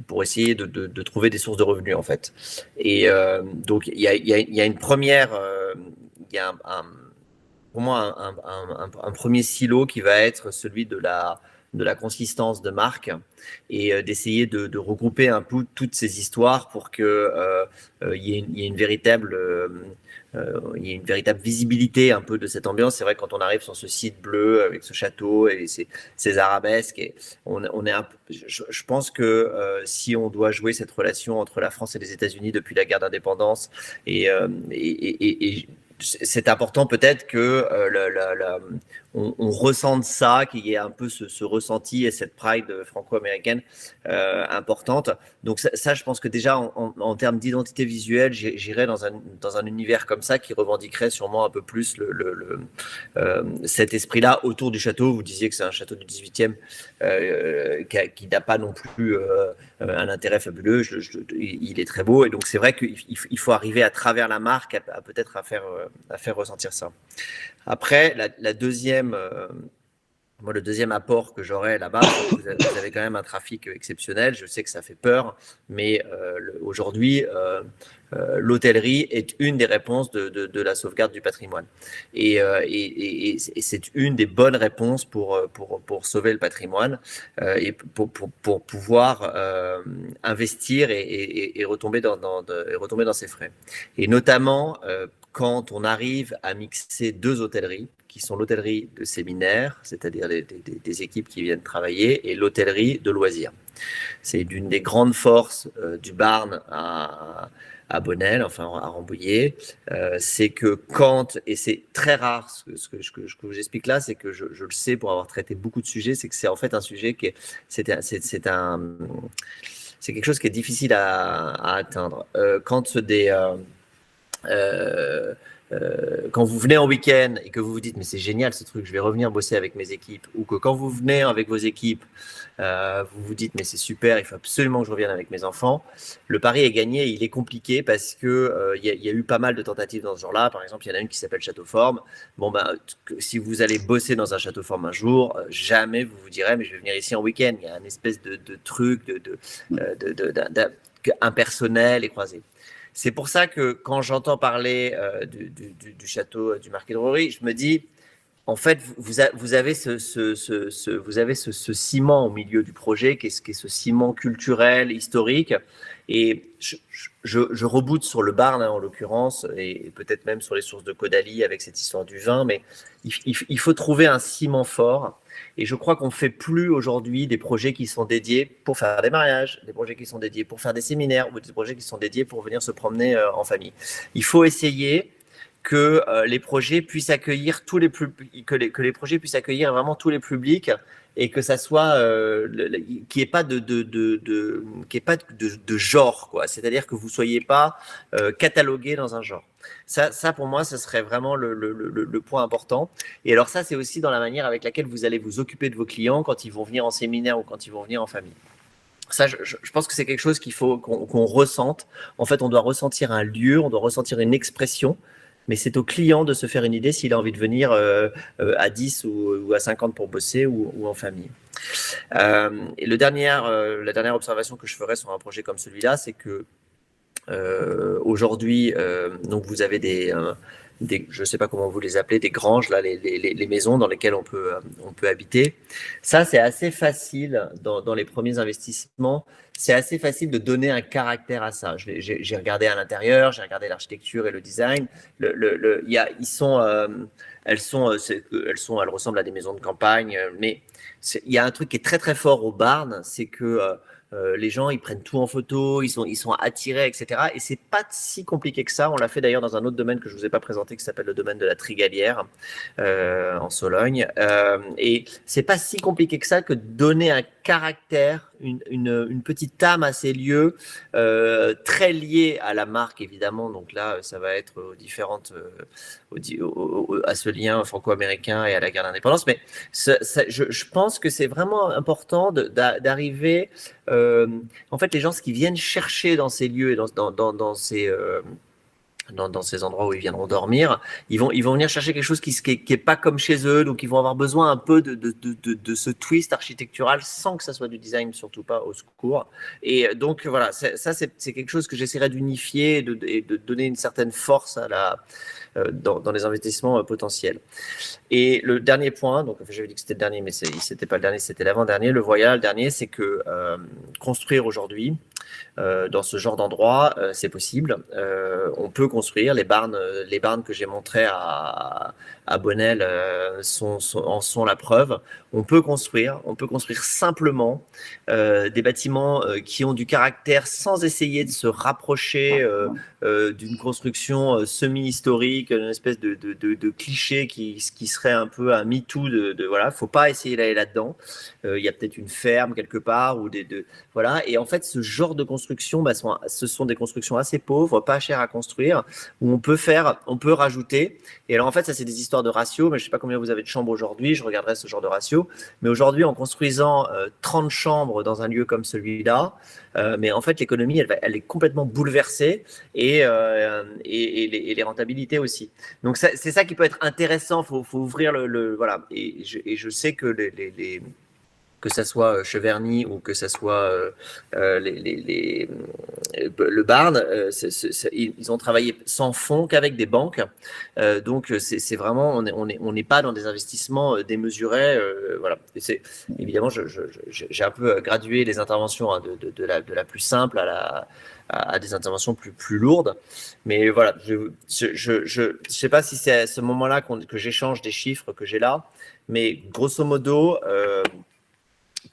pour essayer de trouver des sources de revenus en fait. Et donc il y a une première, il y a pour moi un premier silo qui va être celui de la consistance de marque et d'essayer de regrouper un peu toutes ces histoires pour que il y ait une véritable visibilité un peu de cette ambiance. C'est vrai que quand on arrive sur ce site bleu avec ce château et ces arabesques, et je pense que si on doit jouer cette relation entre la France et les États-Unis depuis la guerre d'indépendance et c'est important peut-être que on ressente ça, qu'il y ait un peu ce ressenti et cette pride franco-américaine importante. Donc ça, je pense que déjà en termes d'identité visuelle, j'irais dans un univers comme ça qui revendiquerait sûrement un peu plus cet esprit-là autour du château. Vous disiez que c'est un château du 18e qui n'a pas non plus un intérêt fabuleux. Il est très beau et donc c'est vrai qu'il faut arriver à travers la marque peut-être à faire ressentir ça. Après, le deuxième apport que j'aurais là-bas, vous avez quand même un trafic exceptionnel. Je sais que ça fait peur, mais aujourd'hui, l'hôtellerie est une des réponses de la sauvegarde du patrimoine. Et c'est une des bonnes réponses pour sauver le patrimoine et pour pouvoir investir et retomber dans ses frais. Et notamment, quand on arrive à mixer deux hôtelleries, qui sont l'hôtellerie de séminaire, c'est-à-dire des équipes qui viennent travailler, et l'hôtellerie de loisirs. C'est d'une des grandes forces du Barn à Bonnel, enfin à Rambouillet, c'est que et c'est très rare, ce que je vous explique là, c'est que je le sais pour avoir traité beaucoup de sujets, c'est que c'est en fait un sujet c'est quelque chose qui est difficile à atteindre. Quand vous venez en week-end et que vous vous dites mais c'est génial ce truc, je vais revenir bosser avec mes équipes, ou que quand vous venez avec vos équipes, vous vous dites mais c'est super, il faut absolument que je revienne avec mes enfants, le pari est gagné. Il est compliqué parce que il y a eu pas mal de tentatives dans ce genre-là. Par exemple, il y en a une qui s'appelle Château-Forme. Bon si vous allez bosser dans un Château-Forme un jour, jamais vous vous direz mais je vais venir ici en week-end. Il y a un espèce de truc impersonnel et croisé. C'est pour ça que quand j'entends parler du château du Marquis de Rory, je me dis, en fait, vous avez ce ciment au milieu du projet, qui est ce ciment culturel, historique. Et je reboote sur le Barn, en l'occurrence, et peut-être même sur les sources de Caudalie avec cette histoire du vin, mais il faut trouver un ciment fort. Et je crois qu'on ne fait plus aujourd'hui des projets qui sont dédiés pour faire des mariages, des projets qui sont dédiés pour faire des séminaires, ou des projets qui sont dédiés pour venir se promener en famille. Il faut essayer que les projets puissent accueillir que les projets puissent accueillir vraiment tous les publics et que ça soit qu'il n'y ait pas de genre, quoi. C'est-à-dire que vous soyez pas catalogué dans un genre. Ça, pour moi, ce serait vraiment le point important. Et alors ça, c'est aussi dans la manière avec laquelle vous allez vous occuper de vos clients quand ils vont venir en séminaire ou quand ils vont venir en famille. Ça, je pense que c'est quelque chose qu'il faut qu'on ressente. En fait, on doit ressentir un lieu, on doit ressentir une expression, mais c'est au client de se faire une idée s'il a envie de venir à 10 ou à 50 pour bosser ou en famille. Et la dernière observation que je ferais sur un projet comme celui-là, c'est que aujourd'hui, donc vous avez je ne sais pas comment vous les appelez, des granges, là, les maisons dans lesquelles on peut habiter. Ça, c'est assez facile dans les premiers investissements. C'est assez facile de donner un caractère à ça. J'ai regardé à l'intérieur, j'ai regardé l'architecture et le design. Elles ressemblent à des maisons de campagne, mais il y a un truc qui est très très fort au Barn, c'est que les gens, ils prennent tout en photo, ils sont attirés, etc. Et c'est pas si compliqué que ça. On l'a fait d'ailleurs dans un autre domaine que je vous ai pas présenté, qui s'appelle le domaine de la Trigalière en Sologne. Et c'est pas si compliqué que ça que de donner un caractère, une petite âme à ces lieux, très liés à la marque évidemment. Donc là, ça va être aux différentes, à ce lien franco-américain et à la guerre d'indépendance. Mais je pense que c'est vraiment important d'arriver. En fait, les gens, ce qu'ils viennent chercher dans ces lieux et dans ces endroits où ils viendront dormir, ils vont venir chercher quelque chose qui est pas comme chez eux, donc ils vont avoir besoin un peu de ce twist architectural sans que ça soit du design, surtout pas au secours. Et donc voilà, ça c'est quelque chose que j'essaierai d'unifier et de donner une certaine force dans les investissements potentiels. Et le dernier point, donc j'avais dit que c'était le dernier, mais c'était pas le dernier, c'était l'avant-dernier. Le dernier, c'est que construire aujourd'hui dans ce genre d'endroit, c'est possible. On peut construire les barns que j'ai montrés à Bonnel en sont la preuve. On peut construire simplement des bâtiments qui ont du caractère sans essayer de se rapprocher d'une construction semi-historique, une espèce de cliché qui serait un peu un MeToo voilà, faut pas essayer d'aller là-dedans. Il y a peut-être une ferme quelque part ou voilà. Et en fait, ce genre de construction, ce sont des constructions assez pauvres, pas chères à construire, où on peut rajouter. Et alors en fait, ça c'est des histoires de ratio, mais je sais pas combien vous avez de chambres aujourd'hui. Je regarderai ce genre de ratio. Mais aujourd'hui, en construisant 30 chambres dans un lieu comme celui-là, mais en fait, l'économie, elle est complètement bouleversée et les rentabilités aussi. Donc c'est ça qui peut être intéressant. Faut ouvrir voilà. Et je sais que que ça soit Cheverny ou que ça soit le Barn, ils ont travaillé sans fonds qu'avec des banques. Donc c'est vraiment, on n'est pas dans des investissements démesurés. Voilà. Évidemment, j'ai un peu gradué les interventions de la plus simple à des interventions plus lourdes. Mais voilà, je sais pas si c'est à ce moment-là que j'échange des chiffres que j'ai là, mais grosso modo,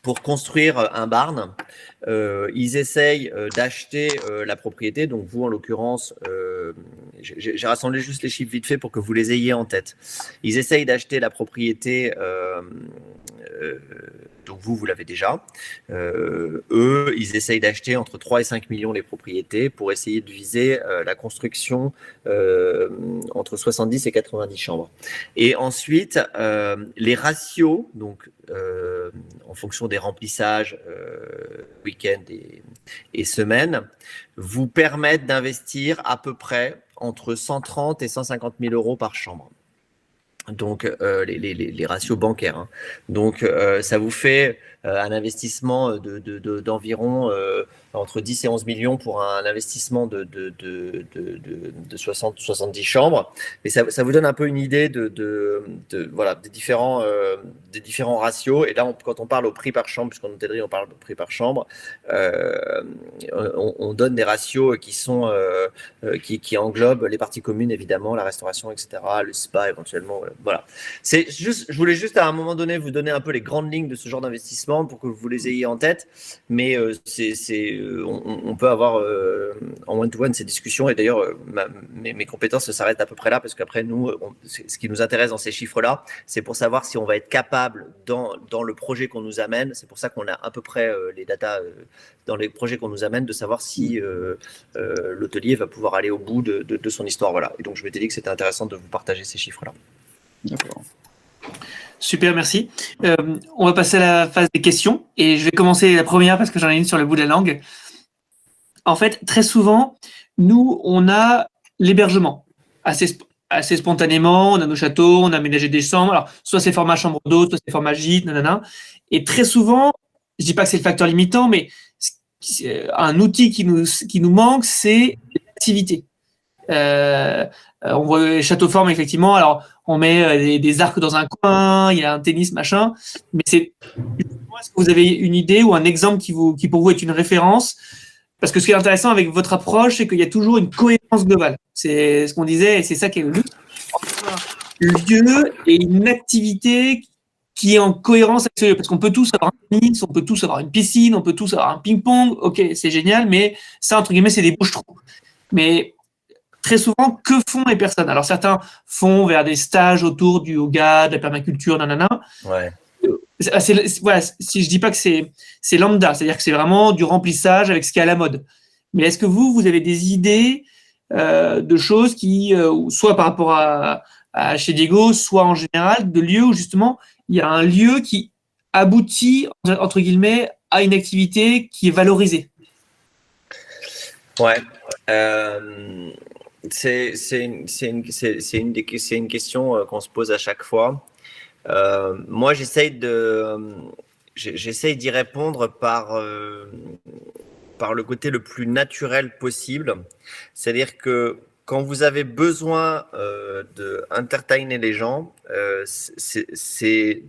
pour construire un barn, ils essayent d'acheter la propriété. Donc vous, en l'occurrence, j'ai rassemblé juste les chiffres vite fait pour que vous les ayez en tête. Ils essayent d'acheter la propriété, donc vous l'avez déjà. Eux, ils essayent d'acheter entre 3 et 5 millions les propriétés pour essayer de viser la construction entre 70 et 90 chambres. Et ensuite, les ratios, donc en fonction des remplissages week-end et semaines, vous permettent d'investir à peu près entre 130 et 150 000 euros par chambre. Donc les ratios bancaires. Hein. Donc ça vous fait un investissement d'environ entre 10 et 11 millions pour un investissement de 70 chambres. Et ça vous donne un peu une idée voilà, des différents ratios. Et là, quand on parle au prix par chambre, puisqu'en hôtellerie, on parle au prix par chambre, on donne des ratios qui englobent les parties communes, évidemment, la restauration, etc., le spa éventuellement. Voilà. Je voulais juste à un moment donné vous donner un peu les grandes lignes de ce genre d'investissement pour que vous les ayez en tête. Mais c'est on peut avoir en one-to-one ces discussions. Et d'ailleurs, mes compétences s'arrêtent à peu près là, parce qu'après, nous, ce qui nous intéresse dans ces chiffres-là, c'est pour savoir si on va être capable, dans le projet qu'on nous amène, c'est pour ça qu'on a à peu près les datas dans les projets qu'on nous amène, de savoir si l'hôtelier va pouvoir aller au bout de son histoire. Voilà. Et donc, je m'étais dit que c'était intéressant de vous partager ces chiffres-là. D'accord. Super, merci. On va passer à la phase des questions et je vais commencer la première parce que j'en ai une sur le bout de la langue. En fait, très souvent, nous, on a l'hébergement assez spontanément. On a nos châteaux, on a aménagé des chambres. Alors, soit c'est format chambre d'hôte, soit c'est format gîte, nanana. Et très souvent, je dis pas que c'est le facteur limitant, mais un outil qui nous manque, c'est l'activité. On voit les châteaux formes, effectivement. Alors, on met des arcs dans un coin, il y a un tennis, machin. Mais est-ce que vous avez une idée ou un exemple qui pour vous est une référence? Parce que ce qui est intéressant avec votre approche, c'est qu'il y a toujours une cohérence globale. C'est ce qu'on disait, et c'est ça qui est le but. Le lieu et une activité qui est en cohérence avec ce lieu. Parce qu'on peut tous avoir un tennis, on peut tous avoir une piscine, on peut tous avoir un ping-pong. Ok, c'est génial, mais ça, entre guillemets, c'est des bouches-trous. Mais très souvent, que font les personnes? Alors, certains font vers des stages autour du yoga, de la permaculture, nanana. Ouais. Voilà, si je dis pas que c'est lambda, c'est-à-dire que c'est vraiment du remplissage avec ce qui est à la mode. Mais est-ce que vous avez des idées de choses qui, soit par rapport à chez Diego, soit en général, de lieux où justement il y a un lieu qui aboutit, entre guillemets, à une activité qui est valorisée? Ouais. C'est une question qu'on se pose à chaque fois. Moi, j'essaye d'y répondre par le côté le plus naturel possible. C'est-à-dire que quand vous avez besoin d'entertainer les gens,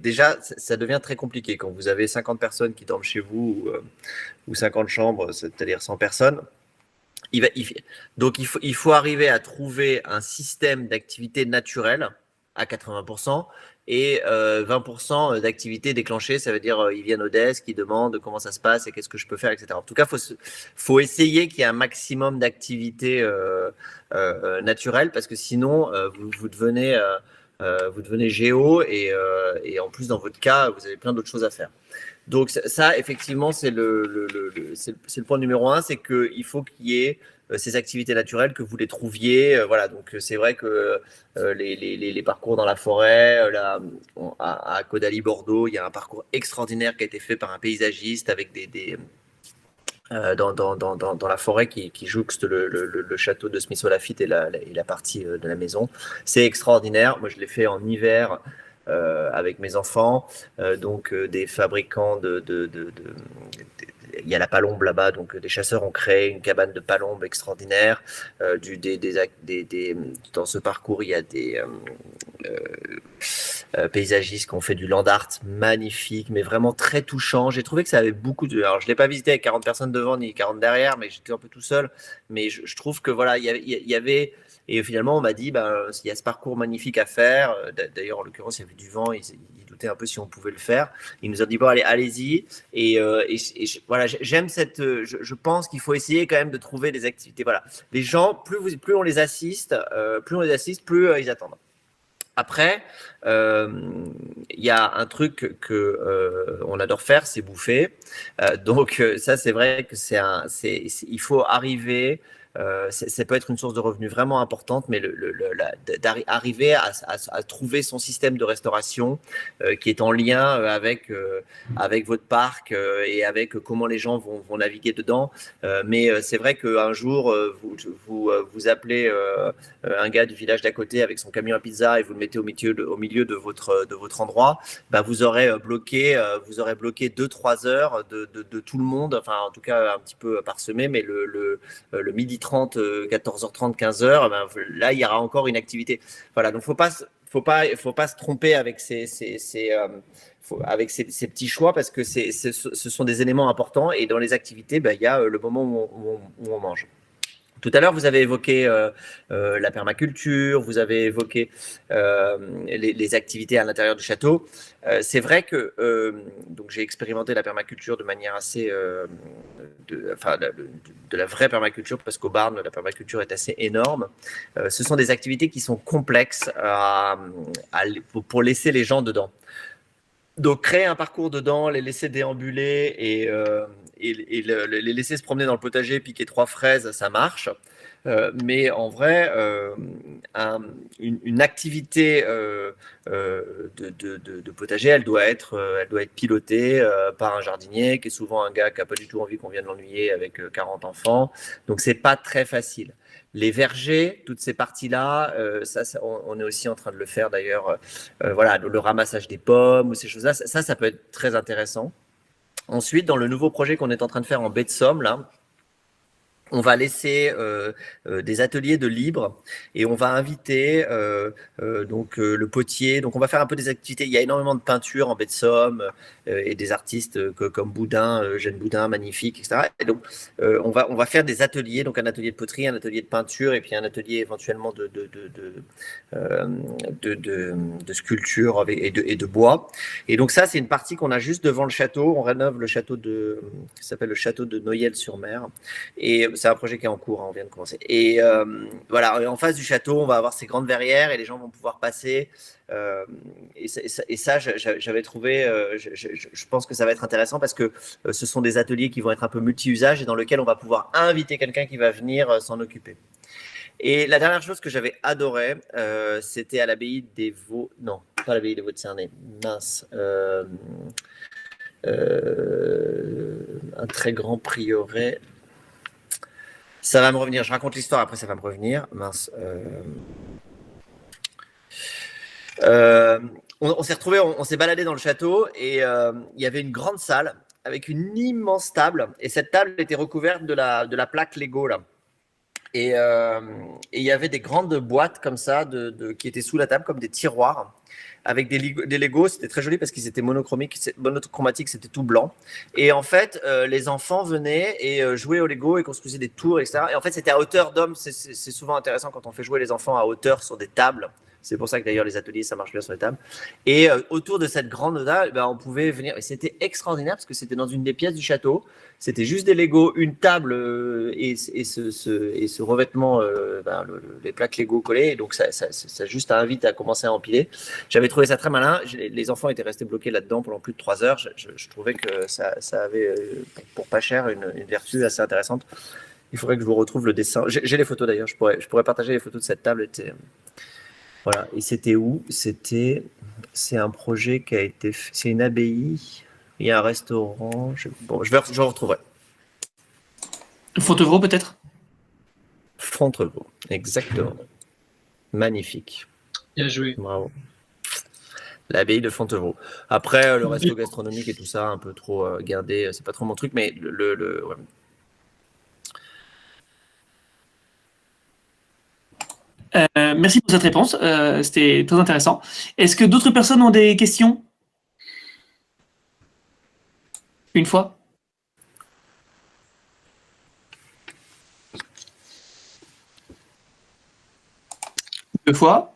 déjà, ça devient très compliqué. Quand vous avez 50 personnes qui dorment chez vous ou 50 chambres, c'est-à-dire 100 personnes, donc il faut arriver à trouver un système d'activité naturelle à 80%. Et 20% d'activités déclenchées, ça veut dire ils viennent au desk, ils demandent comment ça se passe et qu'est-ce que je peux faire, etc. En tout cas, faut essayer qu'il y ait un maximum d'activités naturelles, parce que sinon, vous devenez géo et en plus, dans votre cas, vous avez plein d'autres choses à faire. Donc ça, effectivement, c'est le point numéro 1, c'est qu'il faut qu'il y ait ces activités naturelles, que vous les trouviez. Voilà, donc c'est vrai que les parcours dans la forêt, à Caudalie, Bordeaux, il y a un parcours extraordinaire qui a été fait par un paysagiste avec dans la forêt qui jouxte le château de Smith-Olafite et la partie de la maison. C'est extraordinaire. Moi, je l'ai fait en hiver avec mes enfants, donc des fabricants il y a la palombe là-bas, donc des chasseurs ont créé une cabane de palombe extraordinaire. Dans ce parcours, il y a des paysagistes qui ont fait du land art magnifique, mais vraiment très touchant. J'ai trouvé que ça avait beaucoup de... Alors, je ne l'ai pas visité avec 40 personnes devant ni 40 derrière, mais j'étais un peu tout seul. Mais je trouve que voilà, il y avait... Et finalement, on m'a dit, il y a ce parcours magnifique à faire. D'ailleurs, en l'occurrence, il y avait du vent. Il doutait un peu si on pouvait le faire. Il nous a dit, bon, allez-y. Et voilà, j'aime je pense qu'il faut essayer quand même de trouver des activités. Voilà. Les gens, plus on les assiste, plus ils attendent. Après, il y a un truc qu'on adore faire, c'est bouffer. Donc ça, c'est vrai que il faut arriver. Ça peut être une source de revenus vraiment importante, mais d'arriver à trouver son système de restauration qui est en lien avec votre parc et avec comment les gens vont naviguer dedans. Mais c'est vrai qu'un jour, vous appelez un gars du village d'à côté avec son camion à pizza et vous le mettez au milieu de votre endroit, vous aurez bloqué 2-3 heures de tout le monde, enfin en tout cas un petit peu parsemé, mais le midi 30, 14h30, 15h, là il y aura encore une activité. Voilà, donc faut pas se tromper avec ces petits choix, parce que ce sont des éléments importants, et dans les activités, il y a le moment où on mange. Tout à l'heure, vous avez évoqué la permaculture, vous avez évoqué les activités à l'intérieur du château. C'est vrai que donc j'ai expérimenté la permaculture de manière assez, de la vraie permaculture, parce qu'au Barn, la permaculture est assez énorme. Ce sont des activités qui sont complexes pour laisser les gens dedans. Donc, créer un parcours dedans, les laisser déambuler et les laisser se promener dans le potager, piquer 3 fraises, ça marche. Mais en vrai, une activité de potager, elle doit être pilotée par un jardinier qui est souvent un gars qui n'a pas du tout envie qu'on vienne l'ennuyer avec 40 enfants. Donc, c'est pas très facile. Les vergers, toutes ces parties-là, on est aussi en train de le faire d'ailleurs. Voilà, le ramassage des pommes ou ces choses-là, ça peut être très intéressant. Ensuite, dans le nouveau projet qu'on est en train de faire en baie de Somme, là, on va laisser des ateliers de libre et on va inviter le potier. Donc, on va faire un peu des activités. Il y a énormément de peinture en baie de Somme et des artistes comme Boudin, Jeanne Boudin, magnifique, etc. Et donc, on va faire des ateliers, donc un atelier de poterie, un atelier de peinture et puis un atelier éventuellement de sculpture et de bois. Et donc, ça, c'est une partie qu'on a juste devant le château. On rénove le château qui s'appelle le château de Noyelles-sur-Mer. Et c'est un projet qui est en cours, hein, on vient de commencer. Et voilà, et en face du château, on va avoir ces grandes verrières et les gens vont pouvoir passer. Et ça, j'avais trouvé, je pense que ça va être intéressant parce que ce sont des ateliers qui vont être un peu multi-usages et dans lesquels on va pouvoir inviter quelqu'un qui va venir s'en occuper. Et la dernière chose que j'avais adoré, c'était à l'abbaye des Vaux, non, pas l'abbaye des Vaux de Cernay, mince, un très grand prieuré. Ça va me revenir. Je raconte l'histoire, après ça va me revenir. Mince. On s'est retrouvés, on s'est baladé dans le château et il y avait une grande salle avec une immense table. Et cette table était recouverte de la plaque Lego là. Et il y avait des grandes boîtes comme ça qui étaient sous la table comme des tiroirs avec des Legos. C'était très joli parce qu'ils étaient monochromatiques, c'était tout blanc. Et en fait, les enfants venaient et jouaient au Lego et construisaient des tours, etc. Et en fait, c'était à hauteur d'homme. C'est souvent intéressant quand on fait jouer les enfants à hauteur sur des tables. C'est pour ça que d'ailleurs les ateliers, ça marche bien sur les tables. Et autour de cette grande table, on pouvait venir. Et c'était extraordinaire parce que c'était dans une des pièces du château. C'était juste des Legos, une table et ce revêtement, les plaques Lego collées. Et donc ça juste invite à commencer à empiler. J'avais trouvé ça très malin. Les enfants étaient restés bloqués là-dedans pendant plus de 3 heures. Je trouvais que ça avait, pour pas cher, une vertu assez intéressante. Il faudrait que je vous retrouve le dessin. J'ai les photos d'ailleurs. Je pourrais partager les photos de cette table. Voilà. Et c'était où? C'est un projet qui a été fait. C'est une abbaye. Il y a un restaurant. Je retrouverai. Fontevraud peut-être? Fontevraud, exactement. Magnifique. Bien joué. Bravo. L'abbaye de Fontevraud. Après, le resto gastronomique et tout ça, un peu trop guindé, c'est pas trop mon truc, mais ouais. Merci pour cette réponse, c'était très intéressant. Est-ce que d'autres personnes ont des questions? Une fois? Deux fois?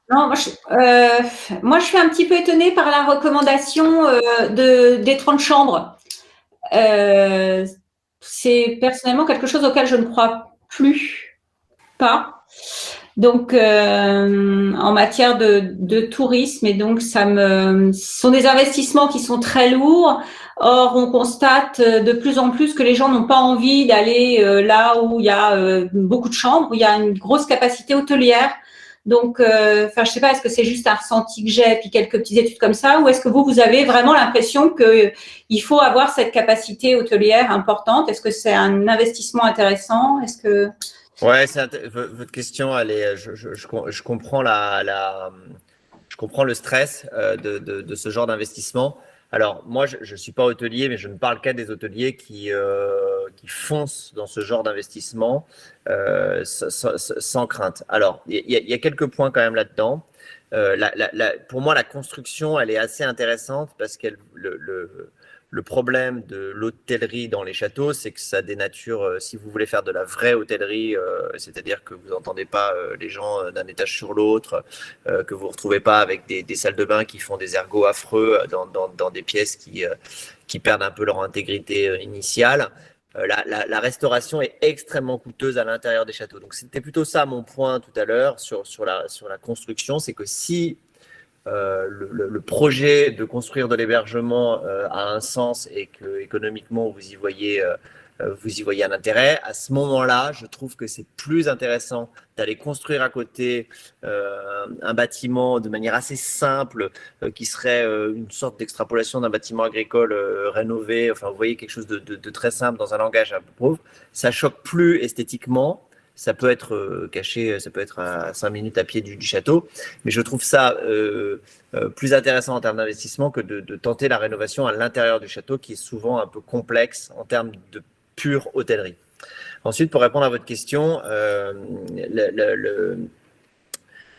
Non, moi je suis un petit peu étonnée par la recommandation des 30 chambres. C'est personnellement quelque chose auquel je ne crois plus pas. Donc, en matière de tourisme, et donc ce sont des investissements qui sont très lourds. Or, on constate de plus en plus que les gens n'ont pas envie d'aller là où il y a beaucoup de chambres, où il y a une grosse capacité hôtelière. Donc, je sais pas, est-ce que c'est juste un ressenti que j'ai, puis quelques petites études comme ça, ou est-ce que vous avez vraiment l'impression qu'il faut avoir cette capacité hôtelière importante? Est-ce que c'est un investissement intéressant? Est-ce que Ouais, votre question, elle est, je comprends je comprends le stress de ce genre d'investissement. Alors, moi, je suis pas hôtelier, mais je ne parle qu'à des hôteliers qui foncent dans ce genre d'investissement sans crainte. Alors, il y a quelques points quand même là-dedans. Pour moi, la construction, elle est assez intéressante parce qu'elle Le problème de l'hôtellerie dans les châteaux, c'est que ça dénature, si vous voulez faire de la vraie hôtellerie, c'est-à-dire que vous n'entendez pas les gens d'un étage sur l'autre, que vous ne retrouvez pas avec des salles de bain qui font des ergots affreux dans des pièces qui perdent un peu leur intégrité initiale. La restauration est extrêmement coûteuse à l'intérieur des châteaux. Donc, c'était plutôt ça mon point tout à l'heure sur la construction, c'est que si le projet de construire de l'hébergement a un sens et que économiquement vous y voyez un intérêt, à ce moment-là, je trouve que c'est plus intéressant d'aller construire à côté un bâtiment de manière assez simple qui serait une sorte d'extrapolation d'un bâtiment agricole rénové. Enfin, vous voyez quelque chose de très simple dans un langage un peu pauvre. Ça choque plus esthétiquement. Ça peut être caché, ça peut être à 5 minutes à pied du château, mais je trouve ça plus intéressant en termes d'investissement que de tenter la rénovation à l'intérieur du château, qui est souvent un peu complexe en termes de pure hôtellerie. Ensuite, pour répondre à votre question,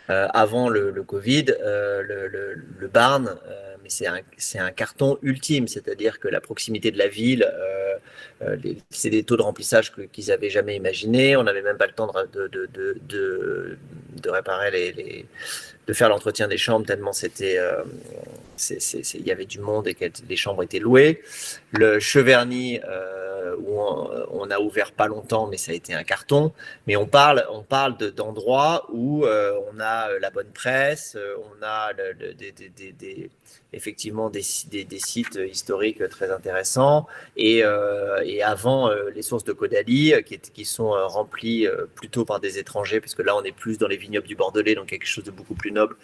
avant le Covid, le Barn, mais c'est un carton ultime, c'est-à-dire que la proximité de la ville, c'est des taux de remplissage qu'ils n'avaient jamais imaginés. On n'avait même pas le temps de réparer de faire l'entretien des chambres tellement il y avait du monde et que les chambres étaient louées. Le Cheverny, où on a ouvert pas longtemps, mais ça a été un carton. Mais on parle d'endroits où on a la bonne presse, on a effectivement des sites historiques très intéressants. Et avant, les sources de Caudalie qui sont remplies plutôt par des étrangers, parce que là, on est plus dans les vignobles du Bordelais, donc quelque chose de beaucoup plus noble,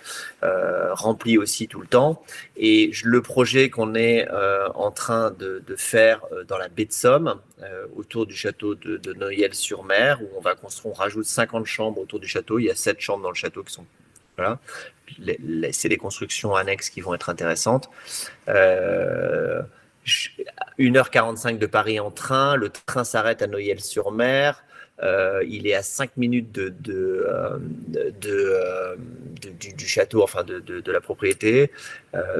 rempli aussi tout le temps. Et le projet qu'on est en train de faire dans la baie de Somme, autour du château de Noyelles-sur-Mer, où on rajoute 50 chambres autour du château. Il y a 7 chambres dans le château qui sont... Voilà. C'est des constructions annexes qui vont être intéressantes. 1h45 de Paris en train. Le train s'arrête à Noyelles-sur-Mer. Il est à 5 minutes du château, enfin de la propriété.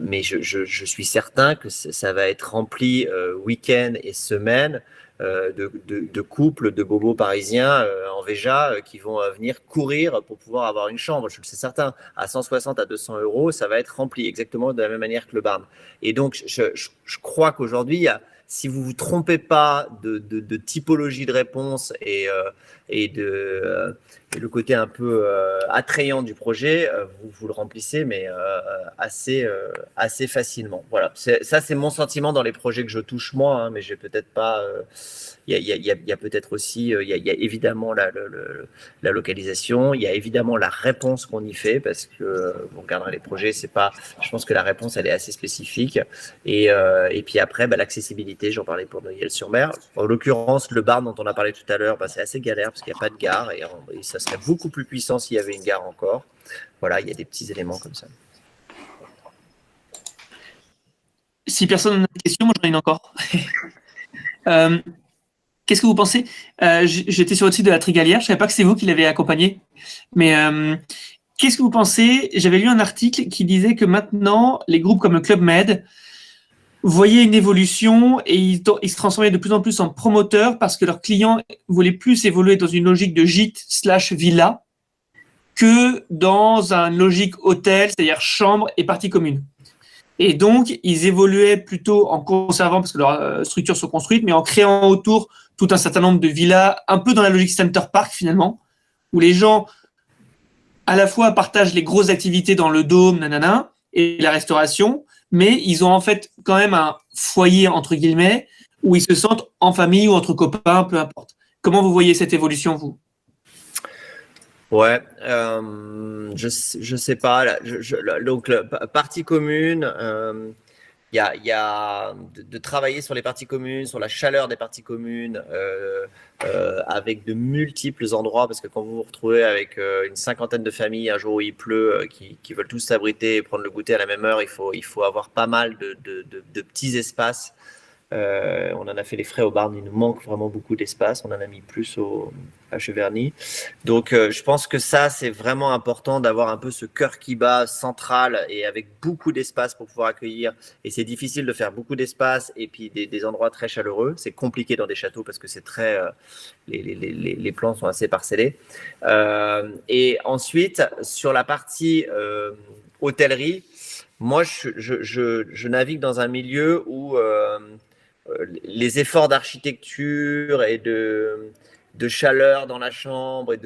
Mais je suis certain que ça va être rempli week-end et semaine de couples, de bobos parisiens en Véja qui vont venir courir pour pouvoir avoir une chambre. Je le sais certain, à 160 à 200 euros, ça va être rempli exactement de la même manière que le Barn. Et donc, je crois qu'aujourd'hui, si vous ne vous trompez pas de typologie de réponse et le côté un peu attrayant du projet, vous le remplissez, mais assez facilement. Voilà, ça c'est mon sentiment dans les projets que je touche moi, hein, mais j'ai peut-être pas. Il y a peut-être aussi, il y a évidemment la localisation, il y a évidemment la réponse qu'on y fait, parce que vous regarderez les projets, c'est pas. Je pense que la réponse elle est assez spécifique. Et puis après, l'accessibilité, j'en parlais pour Noyelles-sur-Mer. En l'occurrence, le Barn dont on a parlé tout à l'heure, c'est assez galère parce qu'il n'y a pas de gare et ça serait beaucoup plus puissant s'il y avait une gare encore. Voilà, il y a des petits éléments comme ça. Si personne n'a de questions, moi j'en ai une encore. Qu'est-ce que vous pensez? J'étais sur le site de la Trigalière, je ne savais pas que c'est vous qui l'avez accompagné. Mais qu'est-ce que vous pensez? J'avais lu un article qui disait que maintenant, les groupes comme le Club Med voyaient une évolution et ils se transformaient de plus en plus en promoteurs parce que leurs clients voulaient plus évoluer dans une logique de gîte/villa que dans une logique hôtel, c'est-à-dire chambre et partie commune. Et donc, ils évoluaient plutôt en conservant, parce que leurs structures sont construites, mais en créant autour tout un certain nombre de villas, un peu dans la logique Center Park finalement, où les gens à la fois partagent les grosses activités dans le dôme, nanana, et la restauration, mais ils ont en fait quand même un foyer, entre guillemets, où ils se sentent en famille ou entre copains, peu importe. Comment vous voyez cette évolution, vous? Ouais, je sais pas. Donc, partie commune, il y a de travailler sur les parties communes, sur la chaleur des parties communes, avec de multiples endroits, parce que quand vous vous retrouvez avec une cinquantaine de familles un jour où il pleut, qui veulent tous s'abriter et prendre le goûter à la même heure, il faut avoir pas mal de petits espaces On en a fait les frais au Barn. Il nous manque vraiment beaucoup d'espace. On en a mis plus à Cheverny. Donc, je pense que ça, c'est vraiment important d'avoir un peu ce cœur qui bat central et avec beaucoup d'espace pour pouvoir accueillir. Et c'est difficile de faire beaucoup d'espace et puis des endroits très chaleureux. C'est compliqué dans des châteaux parce que c'est très, les plans sont assez parcellés. Et ensuite, sur la partie hôtellerie, moi, je navigue dans un milieu où les efforts d'architecture et de chaleur dans la chambre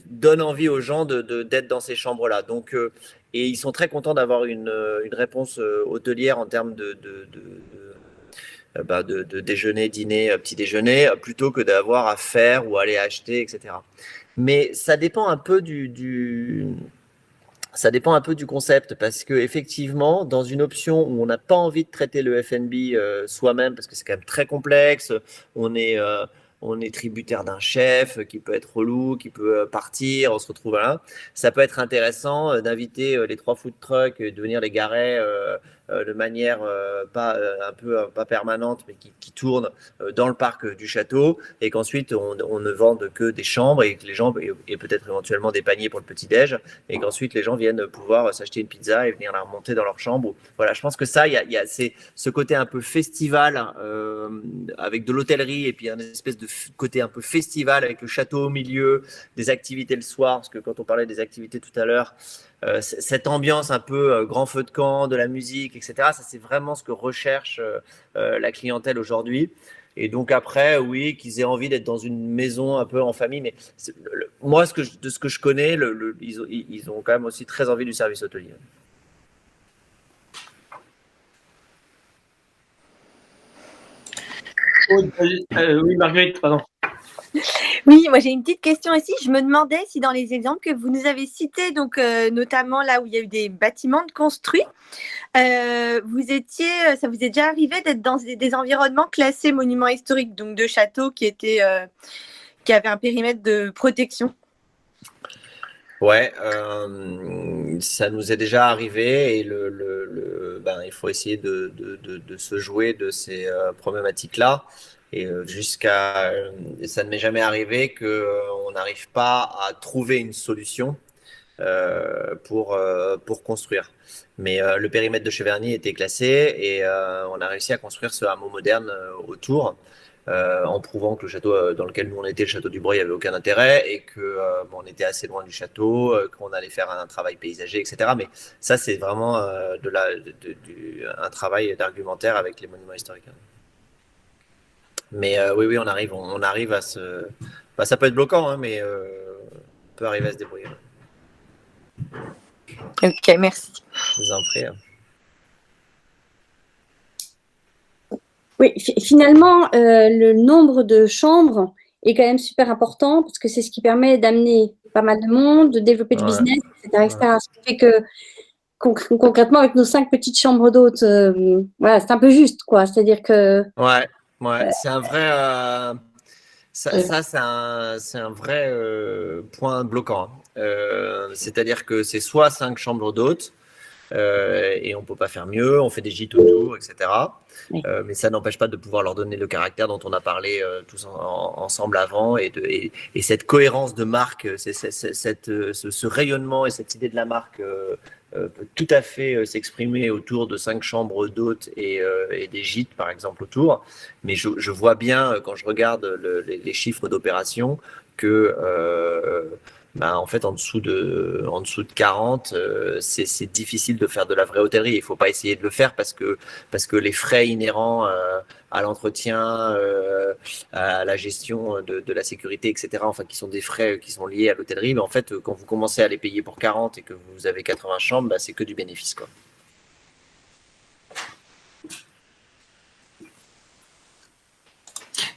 donnent envie aux gens d'être dans ces chambres-là. Donc, et ils sont très contents d'avoir une réponse hôtelière en termes de déjeuner, dîner, petit déjeuner, plutôt que d'avoir à faire ou aller acheter, etc. Mais ça dépend un peu ça dépend un peu du concept parce que effectivement, dans une option où on n'a pas envie de traiter le F&B soi-même parce que c'est quand même très complexe, on est tributaire d'un chef qui peut être relou, qui peut partir, on se retrouve là. Ça peut être intéressant d'inviter les 3 food trucks, de venir les garer de manière pas permanente, mais qui tournent dans le parc du château, et qu'ensuite on ne vende que des chambres et que les gens et peut-être éventuellement des paniers pour le petit-déj, et qu'ensuite les gens viennent pouvoir s'acheter une pizza et venir la remonter dans leur chambre. Voilà, je pense que ça, il y a ce côté un peu festival avec de l'hôtellerie et puis un espèce de côté un peu festival avec le château au milieu, des activités le soir, parce que quand on parlait des activités tout à l'heure, cette ambiance un peu grand feu de camp, de la musique, etc. Ça, c'est vraiment ce que recherche la clientèle aujourd'hui. Et donc après, oui, qu'ils aient envie d'être dans une maison un peu en famille. Mais moi, de ce que je connais, ils ont quand même aussi très envie du service hôtelier. Oui, Marguerite, pardon. Oui, moi j'ai une petite question ici. Je me demandais si dans les exemples que vous nous avez cités, donc notamment là où il y a eu des bâtiments de construits, ça vous est déjà arrivé d'être dans des environnements classés monuments historiques, donc de châteaux qui avaient un périmètre de protection? Ouais, ça nous est déjà arrivé et il faut essayer de se jouer de ces problématiques-là. Et ça ne m'est jamais arrivé qu'on n'arrive pas à trouver une solution pour construire. Mais le périmètre de Cheverny était classé et on a réussi à construire ce hameau moderne autour. En prouvant que le château dans lequel nous on était, le château du Breuil, avait aucun intérêt et que on était assez loin du château, qu'on allait faire un travail paysager, etc. Mais ça, c'est vraiment un travail d'argumentaire avec les monuments historiques. Mais oui, on arrive à se. Ça peut être bloquant, hein, mais on peut arriver à se débrouiller. Ok, merci. Je vous en prie. Oui, finalement, le nombre de chambres est quand même super important parce que c'est ce qui permet d'amener pas mal de monde, de développer du business, etc. Ce qui fait que concrètement, avec nos 5 petites chambres d'hôtes, voilà, c'est un peu juste, quoi. C'est-à-dire que… Ouais, c'est un vrai… Ça, c'est un vrai point bloquant. C'est-à-dire que c'est soit 5 chambres d'hôtes, et on ne peut pas faire mieux, on fait des gîtes autour, etc. Oui. Mais ça n'empêche pas de pouvoir leur donner le caractère dont on a parlé tous ensemble avant, et cette cohérence de marque, ce rayonnement et cette idée de la marque peut tout à fait s'exprimer autour de 5 chambres d'hôtes et des gîtes, par exemple, autour. Mais je vois bien, quand je regarde les chiffres d'opération, que en fait, en dessous de 40, c'est difficile de faire de la vraie hôtellerie. Il ne faut pas essayer de le faire parce que les frais inhérents à l'entretien, à la gestion de la sécurité, etc., enfin, qui sont des frais qui sont liés à l'hôtellerie, mais en fait, quand vous commencez à les payer pour 40 et que vous avez 80 chambres, c'est que du bénéfice, quoi.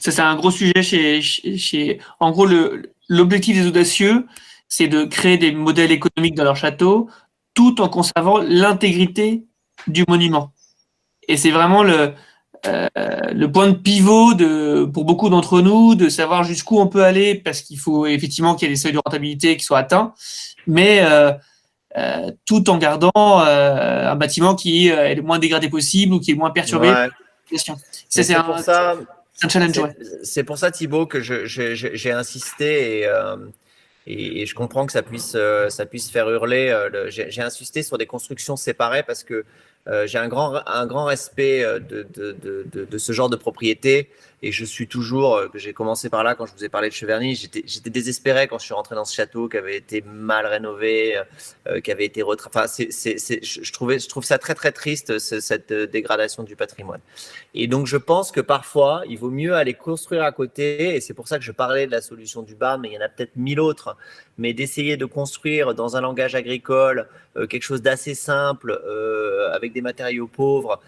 Ça, c'est un gros sujet en gros, l'objectif des audacieux, c'est de créer des modèles économiques dans leur château tout en conservant l'intégrité du monument. Et c'est vraiment le point de pivot pour beaucoup d'entre nous, de savoir jusqu'où on peut aller, parce qu'il faut effectivement qu'il y ait des seuils de rentabilité qui soient atteints, mais tout en gardant un bâtiment qui est le moins dégradé possible ou qui est le moins perturbé question. C'est pour ça. C'est un challenge, ouais. C'est pour ça, Thibaut, que j'ai insisté et je comprends que ça puisse faire hurler. J'ai insisté sur des constructions séparées parce que j'ai un grand respect de ce genre de propriété et je suis toujours, j'ai commencé par là quand je vous ai parlé de Cheverny, j'étais désespéré quand je suis rentré dans ce château qui avait été mal rénové, qui avait été enfin, je trouve ça très très triste cette dégradation du patrimoine. Et donc je pense que parfois il vaut mieux aller construire à côté et c'est pour ça que je parlais de la solution du Barn, mais il y en a peut-être 1000 autres, mais d'essayer de construire dans un langage agricole quelque chose d'assez simple avec des matériaux pauvres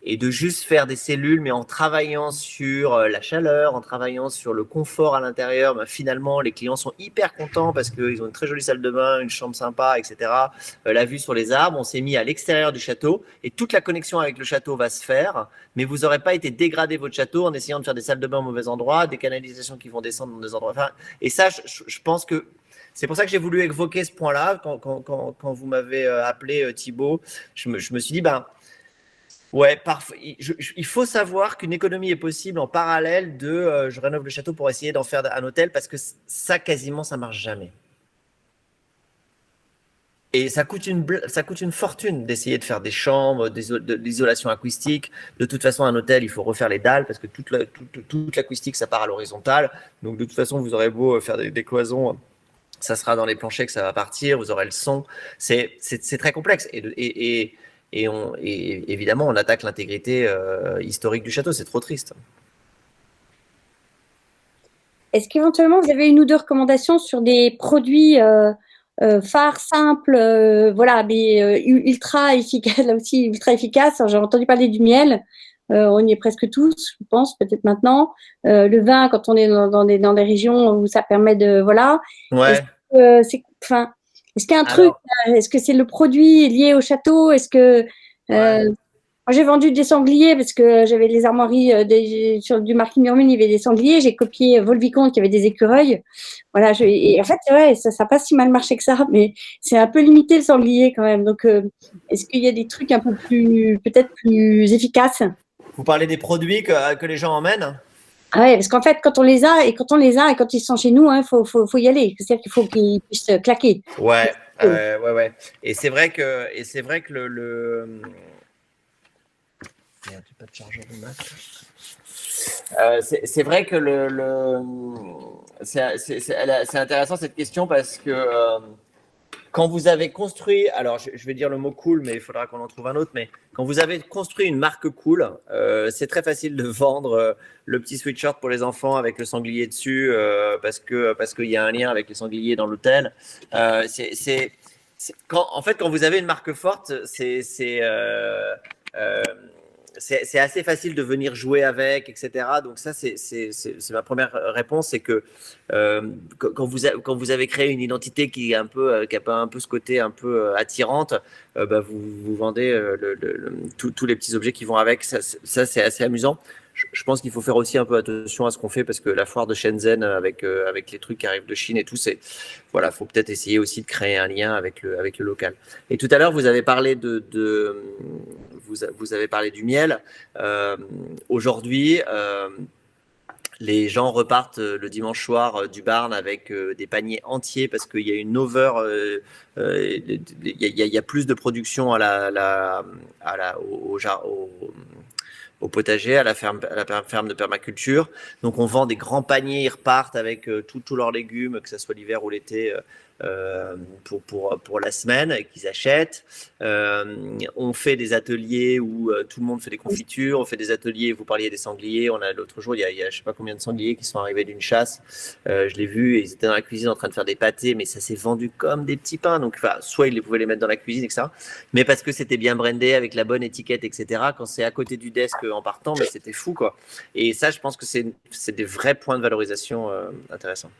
et de juste faire des cellules, mais en travaillant sur la chaleur, en travaillant sur le confort à l'intérieur. Ben, finalement, les clients sont hyper contents parce qu'ils ont une très jolie salle de bain, une chambre sympa, etc. La vue sur les arbres, on s'est mis à l'extérieur du château et toute la connexion avec le château va se faire, mais vous n'aurez pas été dégradé votre château en essayant de faire des salles de bain au mauvais endroit, des canalisations qui vont descendre dans des endroits. Enfin, et ça, je pense que c'est pour ça que j'ai voulu évoquer ce point-là quand vous m'avez appelé Thibaut. Je me suis dit, ben, ouais, parfois, il faut savoir qu'une économie est possible en parallèle de je rénove le château pour essayer d'en faire un hôtel parce que ça, quasiment, ça marche jamais. Et ça coûte une fortune d'essayer de faire des chambres, de l'isolation acoustique. De toute façon, un hôtel, il faut refaire les dalles parce que toute l'acoustique, ça part à l'horizontale. Donc, de toute façon, vous aurez beau faire des cloisons, ça sera dans les planchers que ça va partir. Vous aurez le son. C'est très complexe. Et évidemment, on attaque l'intégrité historique du château. C'est trop triste. Est-ce qu'éventuellement, vous avez une ou deux recommandations sur des produits phares, simples, voilà, mais ultra efficaces, là aussi, ultra efficaces. J'ai entendu parler du miel. On y est presque tous, je pense, peut-être maintenant. Le vin, quand on est dans des régions où ça permet de… Voilà. Ouais. Est-ce qu'il y a un truc? Est-ce que c'est le produit lié au château? Est-ce que… moi, j'ai vendu des sangliers parce que j'avais les armoiries du Marquis Murmine, il y avait des sangliers. J'ai copié Volvicomte qui avait des écureuils. Voilà, et en fait, ouais, ça n'a pas si mal marché que ça, mais c'est un peu limité le sanglier quand même. Donc, est-ce qu'il y a des trucs un peu peut-être plus efficaces? Vous parlez des produits que les gens emmènent? Ah ouais, parce qu'en fait, quand on les a et quand ils sont chez nous, faut y aller. C'est-à-dire qu'il faut qu'ils puissent claquer. Ouais. Et c'est vrai que le Merde, j'ai pas de chargeur de Mac. C'est vrai que c'est intéressant cette question parce que quand vous avez construit, alors je vais dire le mot cool, mais il faudra qu'on en trouve un autre, mais quand vous avez construit une marque cool, c'est très facile de vendre le petit sweatshirt pour les enfants avec le sanglier dessus parce qu'il y a un lien avec les sangliers dans l'hôtel. Quand vous avez une marque forte, c'est assez facile de venir jouer avec, etc. Donc ça, c'est ma première réponse, c'est que quand vous avez créé une identité qui a un peu ce côté un peu attirante, vous vendez tous les petits objets qui vont avec. Ça c'est assez amusant. Je pense qu'il faut faire aussi un peu attention à ce qu'on fait parce que la foire de Shenzhen avec les trucs qui arrivent de Chine et tout, voilà, faut peut-être essayer aussi de créer un lien avec le local. Et tout à l'heure, vous avez parlé vous avez parlé du miel. Aujourd'hui, les gens repartent le dimanche soir du Barn avec des paniers entiers parce qu'il y a une il y a plus de production au potager, à la ferme de permaculture. Donc, on vend des grands paniers, ils repartent avec tous leurs légumes, que ce soit l'hiver ou l'été, pour la semaine, et qu'ils achètent. On fait des ateliers où tout le monde fait des confitures. On fait des ateliers, vous parliez des sangliers. L'autre jour, il y a je ne sais pas combien de sangliers qui sont arrivés d'une chasse. Je l'ai vu, ils étaient dans la cuisine en train de faire des pâtés, mais ça s'est vendu comme des petits pains. Donc, soit ils pouvaient les mettre dans la cuisine, etc. Mais parce que c'était bien brandé avec la bonne étiquette, etc. Quand c'est à côté du desk en partant, mais c'était fou, quoi. Et ça, je pense que c'est des vrais points de valorisation intéressants.